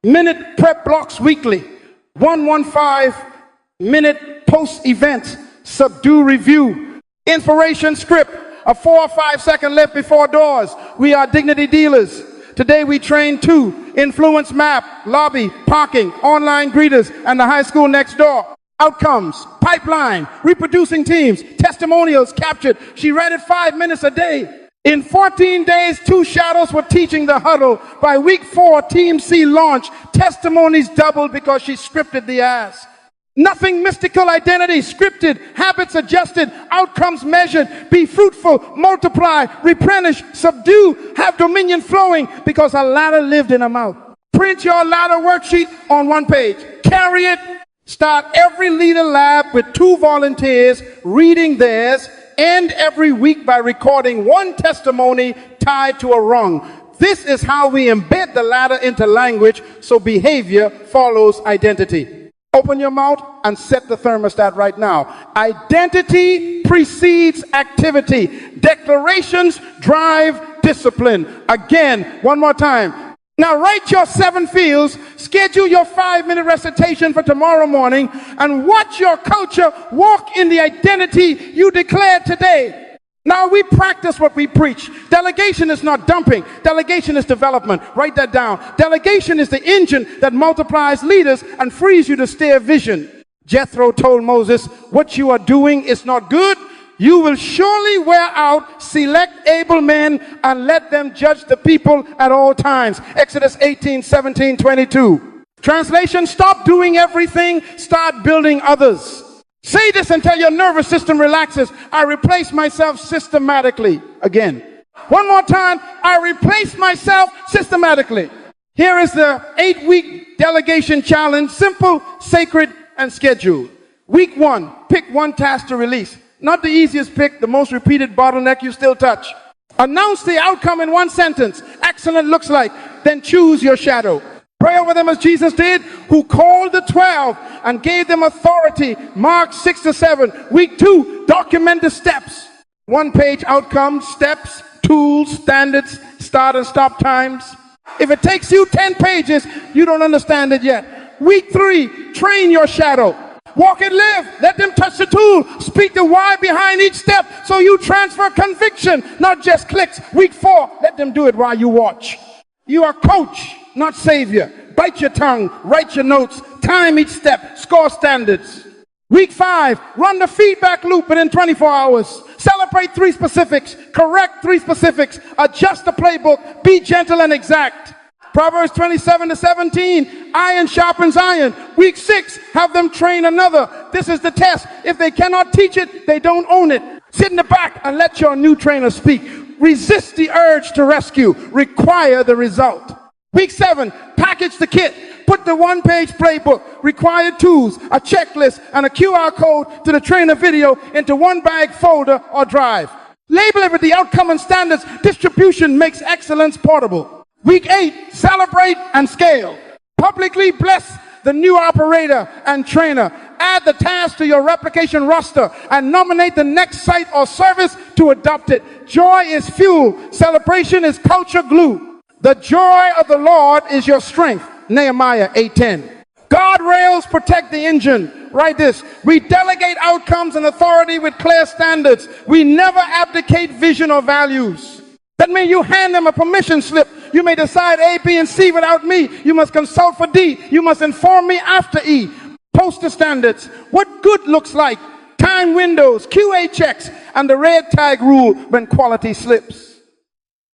S1: minute prep blocks weekly. 1-1-5-minute post events. Subdue review. Inspiration script. A 4 or 5 second lift before doors. We are dignity dealers. Today we train 2, influence map, lobby, parking, online greeters, and the high school next door. Outcomes, pipeline, reproducing teams, testimonials captured. She read it 5 minutes a day. In 14 days, 2 shadows were teaching the huddle. By week 4, Team C launched. Testimonies doubled because she scripted the ask. Nothing mystical, identity scripted, habits adjusted, outcomes measured. Be fruitful, multiply, replenish, subdue, have dominion flowing, because a ladder lived in her mouth. Print your ladder worksheet on 1 page. Carry it. Start every leader lab with 2 volunteers reading theirs. End every week by recording 1 testimony tied to a rung. This is how we embed the ladder into language so behavior follows identity. Open your mouth and set the thermostat right now. Identity precedes activity. Declarations drive discipline. Again, 1 more time. Now write your 7 fields, schedule your 5-minute recitation for tomorrow morning, and watch your culture walk in the identity you declared today. Now we practice what we preach. Delegation is not dumping. Delegation is development. Write that down. Delegation is the engine that multiplies leaders and frees you to steer vision. Jethro told Moses, what you are doing is not good. You will surely wear out. Select able men and let them judge the people at all times. Exodus 18:17-22. Translation, stop doing everything. Start building others. Say this until your nervous system relaxes. I replace myself systematically. Again. 1 more time. I replace myself systematically. Here is the 8-week delegation challenge. Simple, sacred, and scheduled. Week 1, pick 1 task to release. Not the easiest pick, the most repeated bottleneck you still touch. Announce the outcome in 1 sentence. Excellent looks like. Then choose your shadow. Pray over them as Jesus did, who called the 12 and gave them authority. Mark 6-7. Week 2, document the steps. 1-page outcomes, steps, tools, standards, start and stop times. If it takes you 10 pages, you don't understand it yet. Week 3, train your shadow. Walk and live. Let them touch the tool. Speak the why behind each step so you transfer conviction, not just clicks. Week 4, let them do it while you watch. You are coach, not savior. Bite your tongue, write your notes, time each step, score standards. Week 5, run the feedback loop within 24 hours. Celebrate 3 specifics, correct 3 specifics, adjust the playbook, be gentle and exact. Proverbs 27-17, iron sharpens iron. Week 6, have them train another. This is the test. If they cannot teach it, they don't own it. Sit in the back and let your new trainer speak. Resist the urge to rescue. Require the result. Week 7, package the kit. Put the 1-page playbook, required tools, a checklist, and a QR code to the trainer video into one bag, folder, or drive. Label it with the outcome and standards. Distribution makes excellence portable. Week 8, celebrate and scale. Publicly bless the new operator and trainer. Add the task to your replication roster and nominate the next site or service to adopt it. Joy is fuel. Celebration is culture glue. The joy of the Lord is your strength. Nehemiah 8:10. Guardrails protect the engine. Write this. We delegate outcomes and authority with clear standards. We never abdicate vision or values. That means you hand them a permission slip. You may decide A, B, and C without me. You must consult for D. You must inform me after E. Poster standards. What good looks like. Time windows, QA checks, and the red tag rule when quality slips.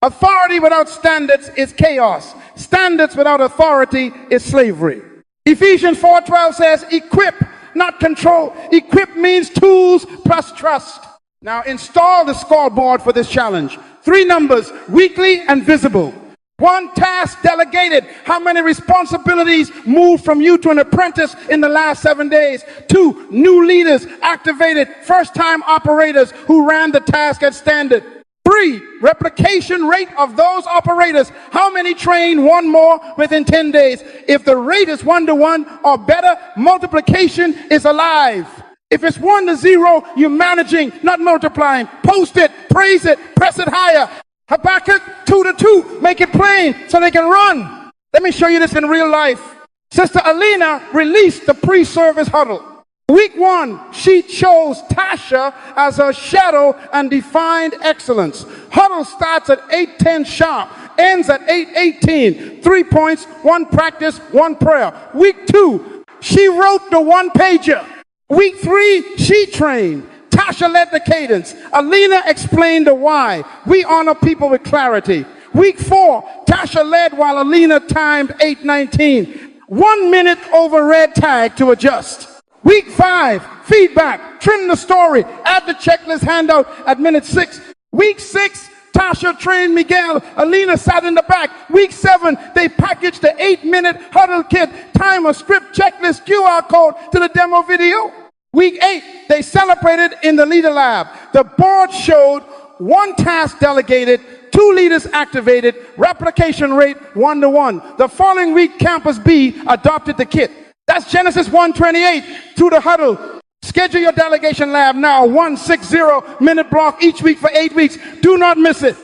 S1: Authority without standards is chaos. Standards without authority is slavery. Ephesians 4:12 says, equip, not control. Equip means tools plus trust. Now install the scoreboard for this challenge. 3 numbers, weekly and visible. 1 task delegated. How many responsibilities moved from you to an apprentice in the last 7 days? 2, new leaders activated, first-time operators who ran the task at standard. 3, replication rate of those operators. How many train 1 more within 10 days? If the rate is 1-to-1 or better, multiplication is alive. If it's 1-to-0, you're managing, not multiplying. Post it, praise it, press it higher. Habakkuk 2-to-2, make it plain so they can run. Let me show you this in real life. Sister Alina released the pre-service huddle. Week 1, she chose Tasha as her shadow and defined excellence. Huddle starts at 8:10 sharp, ends at 8:18. 3 points, 1 practice, 1 prayer. Week 2, she wrote the 1-pager. Week 3, she trained. Tasha led the cadence. Alina explained the why. We honor people with clarity. Week 4, Tasha led while Alina timed 8:19. 1 minute over red tag to adjust. Week 5, feedback, trim the story, add the checklist handout at minute 6. Week 6, Tasha trained Miguel, Alina sat in the back. Week 7, they packaged the 8-minute huddle kit, timer, script, checklist, QR code to the demo video. Week 8, they celebrated in the leader lab. The board showed 1 task delegated, 2 leaders activated, replication rate 1-to-1. The following week, Campus B adopted the kit. That's Genesis 1:28 through the huddle. Schedule your delegation lab now. 1 60-minute block each week for 8 weeks. Do not miss it.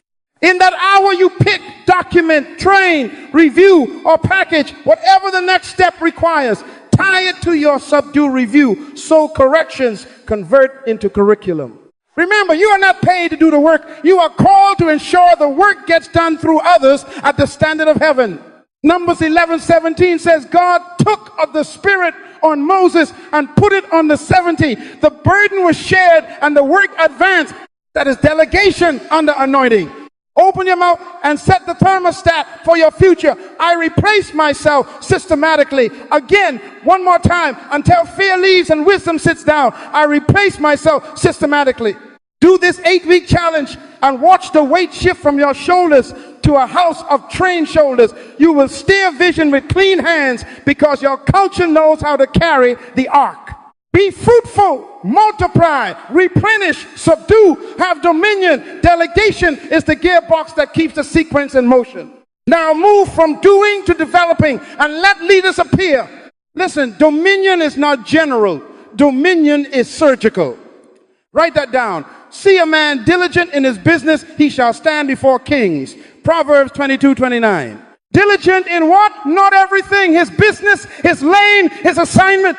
S1: In that hour, you pick, document, train, review, or package whatever the next step requires. Tie it to your subdue review so corrections convert into curriculum. Remember, you are not paid to do the work. You are called to ensure the work gets done through others at the standard of heaven. Numbers 11:17 says, God took of the Spirit on Moses and put it on the 70. The burden was shared and the work advanced. That is delegation under anointing. Open your mouth and set the thermostat for your future. I replace myself systematically. Again, one more time, until fear leaves and wisdom sits down. I replace myself systematically. Do this 8-week challenge and watch the weight shift from your shoulders to a house of trained shoulders. You will steer vision with clean hands because your culture knows how to carry the ark. Be fruitful, multiply, replenish, subdue, have dominion. Delegation is the gearbox that keeps the sequence in motion. Now move from doing to developing and let leaders appear. Listen, dominion is not general. Dominion is surgical. Write that down. See a man diligent in his business, he shall stand before kings. Proverbs 22:29. Diligent in what? Not everything. His business, his lane, his assignment.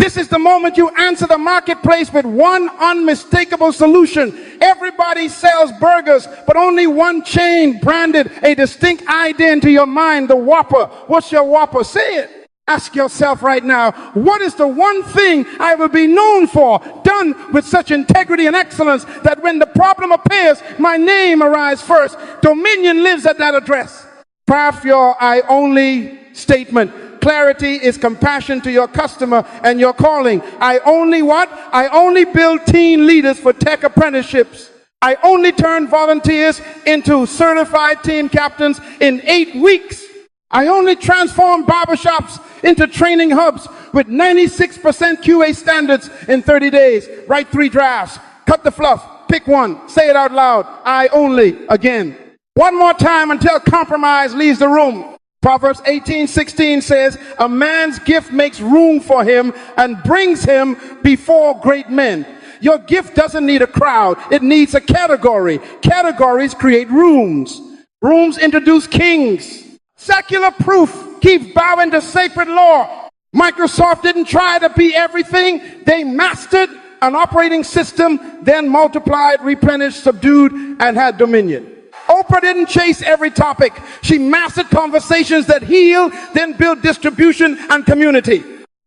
S1: This is the moment you answer the marketplace with one unmistakable solution. Everybody sells burgers, but only one chain branded a distinct idea into your mind, the Whopper. What's your Whopper? Say it. Ask yourself right now, what is the one thing I will be known for, done with such integrity and excellence that when the problem appears, my name arrives first. Dominion lives at that address. Craft your I only statement. Clarity is compassion to your customer and your calling. I only what? I only build teen leaders for tech apprenticeships. I only turn volunteers into certified team captains in 8 weeks. I only transform barbershops into training hubs with 96% QA standards in 30 days. Write 3 drafts. Cut the fluff. Pick one. Say it out loud. I only. Again. One more time until compromise leaves the room. Proverbs 18:16 says, a man's gift makes room for him and brings him before great men. Your gift doesn't need a crowd. It needs a category. Categories create rooms. Rooms introduce kings. Secular proof keeps bowing to sacred law. Microsoft didn't try to be everything. They mastered an operating system, then multiplied, replenished, subdued, and had dominion. Oprah didn't chase every topic. She mastered conversations that heal, then built distribution and community.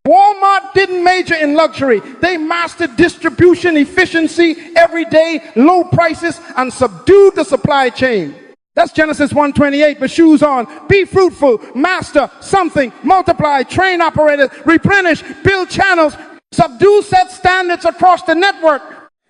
S1: Walmart didn't major in luxury. They mastered distribution, efficiency, everyday, low prices, and subdued the supply chain. That's Genesis 1:28, with shoes on. Be fruitful, master something, multiply, train operators, replenish, build channels, subdue set standards across the network.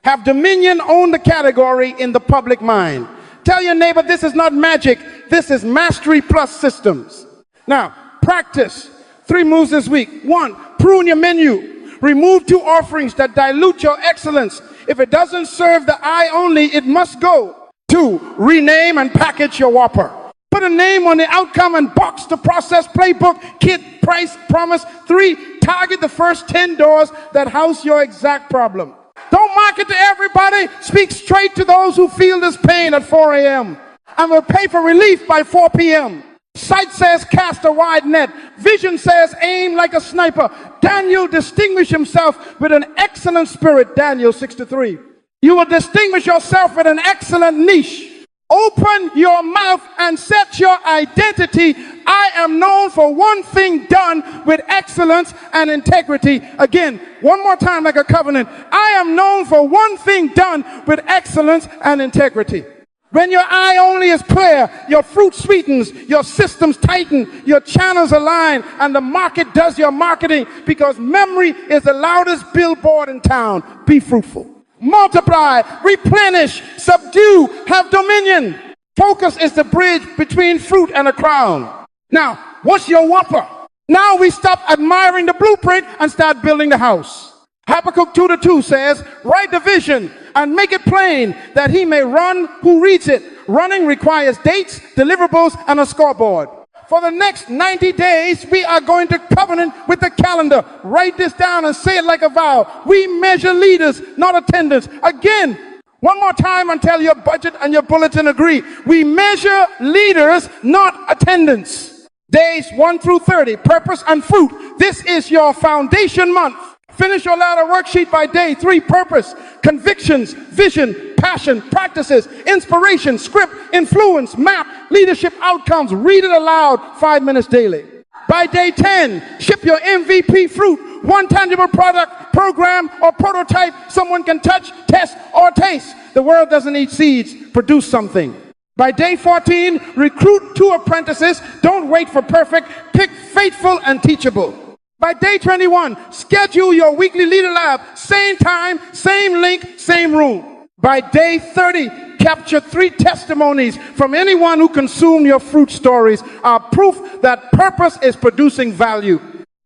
S1: Have dominion, own the category in the public mind. Tell your neighbor, this is not magic. This is mastery plus systems. Now, practice. 3 moves this week. 1, prune your menu. Remove 2 offerings that dilute your excellence. If it doesn't serve the I only, it must go. 2, rename and package your Whopper. Put a name on the outcome and box the process, playbook, kit, price, promise. 3, target the first 10 doors that house your exact problem. Don't market to everybody. Speak straight to those who feel this pain at 4 a.m. and will pay for relief by 4 p.m. Sight says cast a wide net. Vision says aim like a sniper. Daniel distinguished himself with an excellent spirit. Daniel 6:3. You will distinguish yourself with an excellent niche. Open your mouth and set your identity. I am known for one thing done with excellence and integrity. Again, one more time like a covenant. I am known for one thing done with excellence and integrity. When your I only is clear, your fruit sweetens, your systems tighten, your channels align, and the market does your marketing, because memory is the loudest billboard in town. Be fruitful. Multiply, replenish, subdue, have dominion. Focus is the bridge between fruit and a crown. Now, what's your Whopper? Now we stop admiring the blueprint and start building the house. Habakkuk 2:2 says, write the vision and make it plain that he may run who reads it. Running requires dates, deliverables, and a scoreboard. For the next 90 days, we are going to covenant with the calendar. Write this down and say it like a vow. We measure leaders, not attendance. Again, one more time until your budget and your bulletin agree. We measure leaders, not attendance. Days 1 through 30, purpose and fruit. This is your foundation month. Finish your ladder worksheet by day 3, purpose, convictions, vision, passion, practices, inspiration, script, influence, map, leadership outcomes. Read it aloud 5 minutes daily. By day 10, ship your MVP fruit, one tangible product, program, or prototype someone can touch, test, or taste. The world doesn't need seeds. Produce something. By day 14, recruit 2 apprentices. Don't wait for perfect. Pick faithful and teachable. By day 21, schedule your weekly leader lab. Same time, same link, same room. By day 30, capture 3 testimonies from anyone who consumed your fruit stories, are proof that purpose is producing value.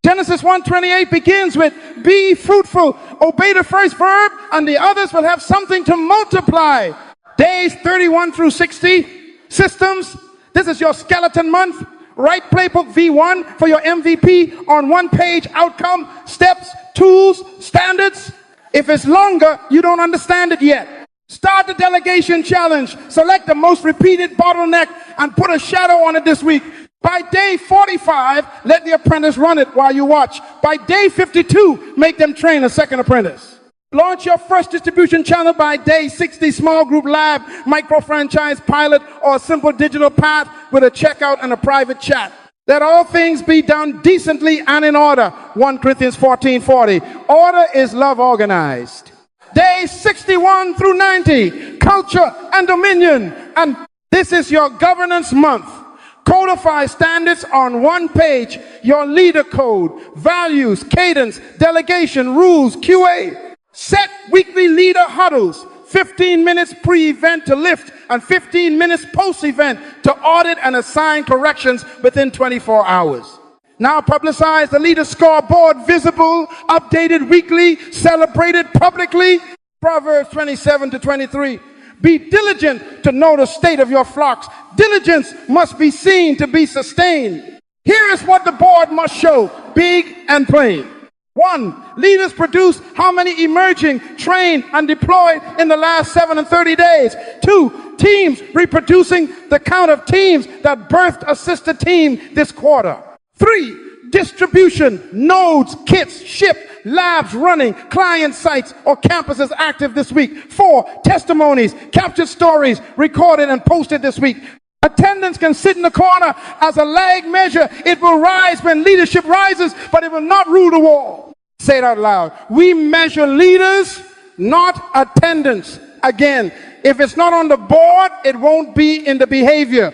S1: Genesis 1:28 begins with, be fruitful, obey the first verb, and the others will have something to multiply. Days 31 through 60, systems. This is your skeleton month. Write playbook V1 for your MVP on 1-page outcome, steps, tools, standards. If it's longer, you don't understand it yet. Start the delegation challenge. Select the most repeated bottleneck and put a shadow on it this week. By day 45, let the apprentice run it while you watch. By day 52, make them train a second apprentice. Launch your first distribution channel by day 60, small group lab, micro franchise pilot, or a simple digital path with a checkout and a private chat. Let all things be done decently and in order. 1 Corinthians 14:40. Order is love organized. Days 61 through 90, culture and dominion. And this is your governance month. Codify standards on one page, your leader code, values, cadence, delegation, rules, QA. Set weekly leader huddles, 15 minutes pre-event to lift and 15 minutes post-event to audit and assign corrections within 24 hours. Now publicize the leader scoreboard, visible, updated weekly, celebrated publicly. Proverbs 27-23. Be diligent to know the state of your flocks. Diligence must be seen to be sustained. Here is what the board must show, big and plain. 1, leaders produce how many emerging, trained, and deployed in the last 7 and 30 days. 2, teams reproducing the count of teams that birthed a sister team this quarter. 3, distribution, nodes, kits, shipped, labs running, client sites or campuses active this week. 4, testimonies, captured stories, recorded and posted this week. Attendance can sit in the corner as a lag measure. It will rise when leadership rises, but it will not rule the wall. Say it out loud. We measure leaders, not attendance. Again, if it's not on the board, it won't be in the behavior.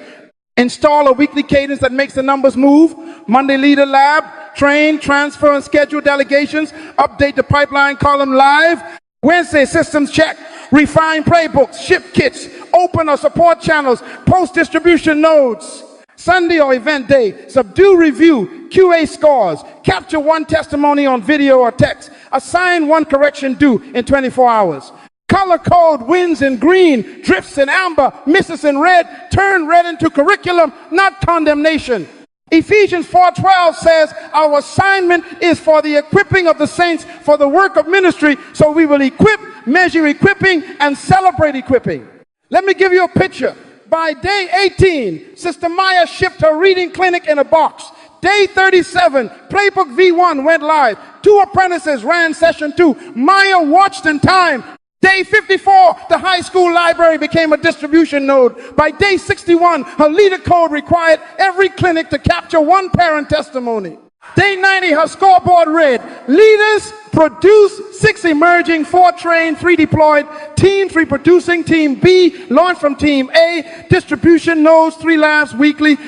S1: Install a weekly cadence that makes the numbers move. Monday leader lab, train, transfer, and schedule delegations. Update the pipeline column live. Wednesday systems check. Refine playbooks, ship kits, open or support channels, post distribution nodes. Sunday or event day, subdue review, QA scores, capture 1 testimony on video or text, assign 1 correction due in 24 hours. Color code wins in green, drifts in amber, misses in red, turn red into curriculum, not condemnation. Ephesians 4:12 says our assignment is for the equipping of the saints for the work of ministry, so we will equip, measure equipping, and celebrate equipping. Let me give you a picture. By day 18, Sister Maya shipped her reading clinic in a box. Day 37, Playbook V1 went live. 2 apprentices ran session 2. Maya watched in time. Day 54, the high school library became a distribution node. By day 61, her leader code required every clinic to capture 1 parent testimony. Day 90, her scoreboard read, leaders produce 6 emerging, 4 trained, 3 deployed, teams reproducing, team B, launched from team A, distribution nodes, 3 labs weekly,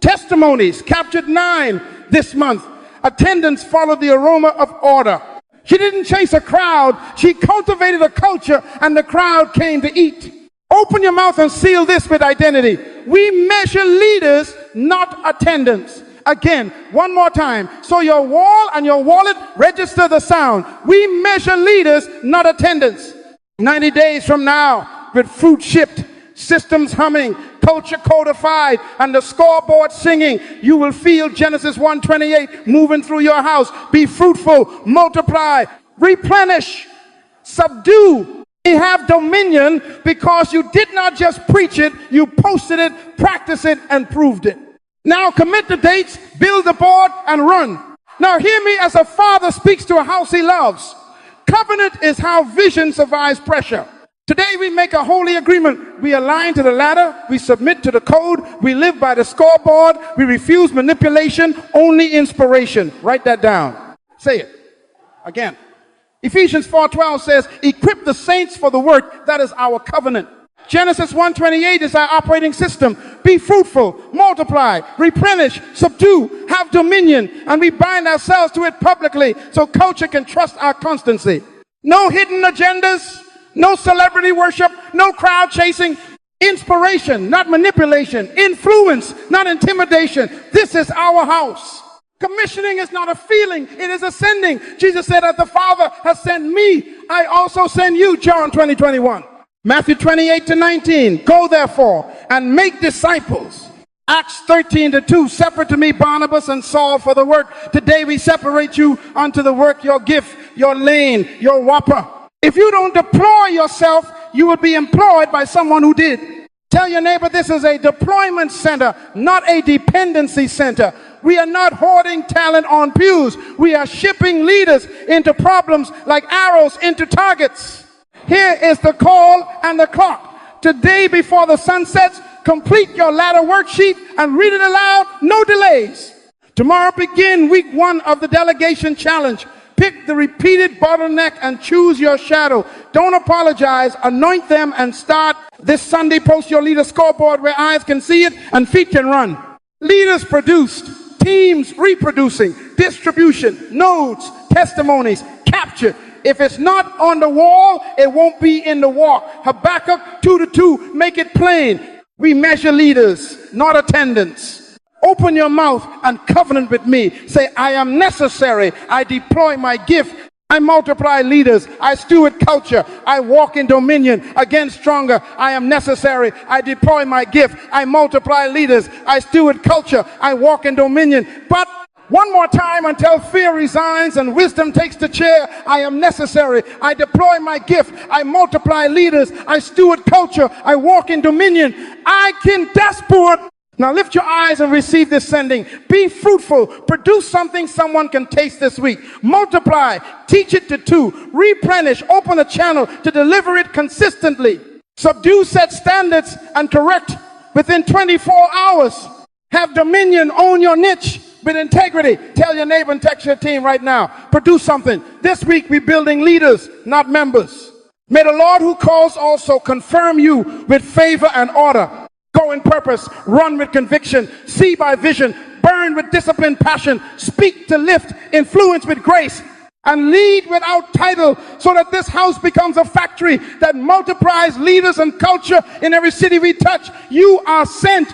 S1: testimonies captured 9 this month. Attendance followed the aroma of order. She didn't chase a crowd, she cultivated a culture, and the crowd came to eat. Open your mouth and seal this with identity. We measure leaders, not attendance. Again, one more time. So your wall and your wallet register the sound. We measure leaders, not attendance. 90 days from now, with fruit shipped, systems humming, culture codified, and the scoreboard singing, you will feel Genesis 1:28 moving through your house. Be fruitful, multiply, replenish, subdue, and have dominion, because you did not just preach it, you posted it, practiced it, and proved it. Now commit the dates, build the board, and run. Now hear me as a father speaks to a house he loves. Covenant is how vision survives pressure. Today we make a holy agreement. We align to the ladder, we submit to the code, we live by the scoreboard, we refuse manipulation, only inspiration. Write that down. Say it again. Ephesians 4:12 says, equip the saints for the work. That is our covenant. Genesis 1:28 is our operating system. Be fruitful, multiply, replenish, subdue, have dominion, and we bind ourselves to it publicly so culture can trust our constancy. No hidden agendas, no celebrity worship, no crowd chasing. Inspiration, not manipulation. Influence, not intimidation. This is our house. Commissioning is not a feeling, it is a sending. Jesus said that the Father has sent me, I also send you, John 20:21. Matthew 28:19, go therefore and make disciples. Acts 13:2, separate to me Barnabas and Saul for the work. Today we separate you unto the work, your gift, your lane, your whopper. If you don't deploy yourself, you will be employed by someone who did. Tell your neighbor this is a deployment center, not a dependency center. We are not hoarding talent on pews. We are shipping leaders into problems like arrows into targets. Here is the call and the clock. Today before the sun sets, complete your ladder worksheet and read it aloud, no delays. Tomorrow begin week 1 of the delegation challenge. Pick the repeated bottleneck and choose your shadow. Don't apologize. Anoint them and start this Sunday. Post your leader scoreboard where eyes can see it and feet can run. Leaders produced, teams reproducing, distribution, nodes, testimonies, captured. If it's not on the wall, it won't be in the walk. Habakkuk 2:2, make it plain. We measure leaders, not attendance. Open your mouth and covenant with me. Say, I am necessary. I deploy my gift. I multiply leaders. I steward culture. I walk in dominion. Again, stronger. I am necessary. I deploy my gift. I multiply leaders. I steward culture. I walk in dominion. But one more time until fear resigns and wisdom takes the chair. I am necessary. I deploy my gift. I multiply leaders. I steward culture. I walk in dominion. I can dashboard. Now lift your eyes and receive this sending. Be fruitful. Produce something someone can taste this week. Multiply. Teach it to 2. Replenish. Open a channel to deliver it consistently. Subdue, set standards, and correct within 24 hours. Have dominion. Own your niche with integrity. Tell your neighbor and text your team right now. Produce something. This week we're building leaders, not members. May the Lord who calls also confirm you with favor and order. Go in purpose, run with conviction, see by vision, burn with disciplined passion, speak to lift, influence with grace, and lead without title, so that this house becomes a factory that multiplies leaders and culture in every city we touch. You are sent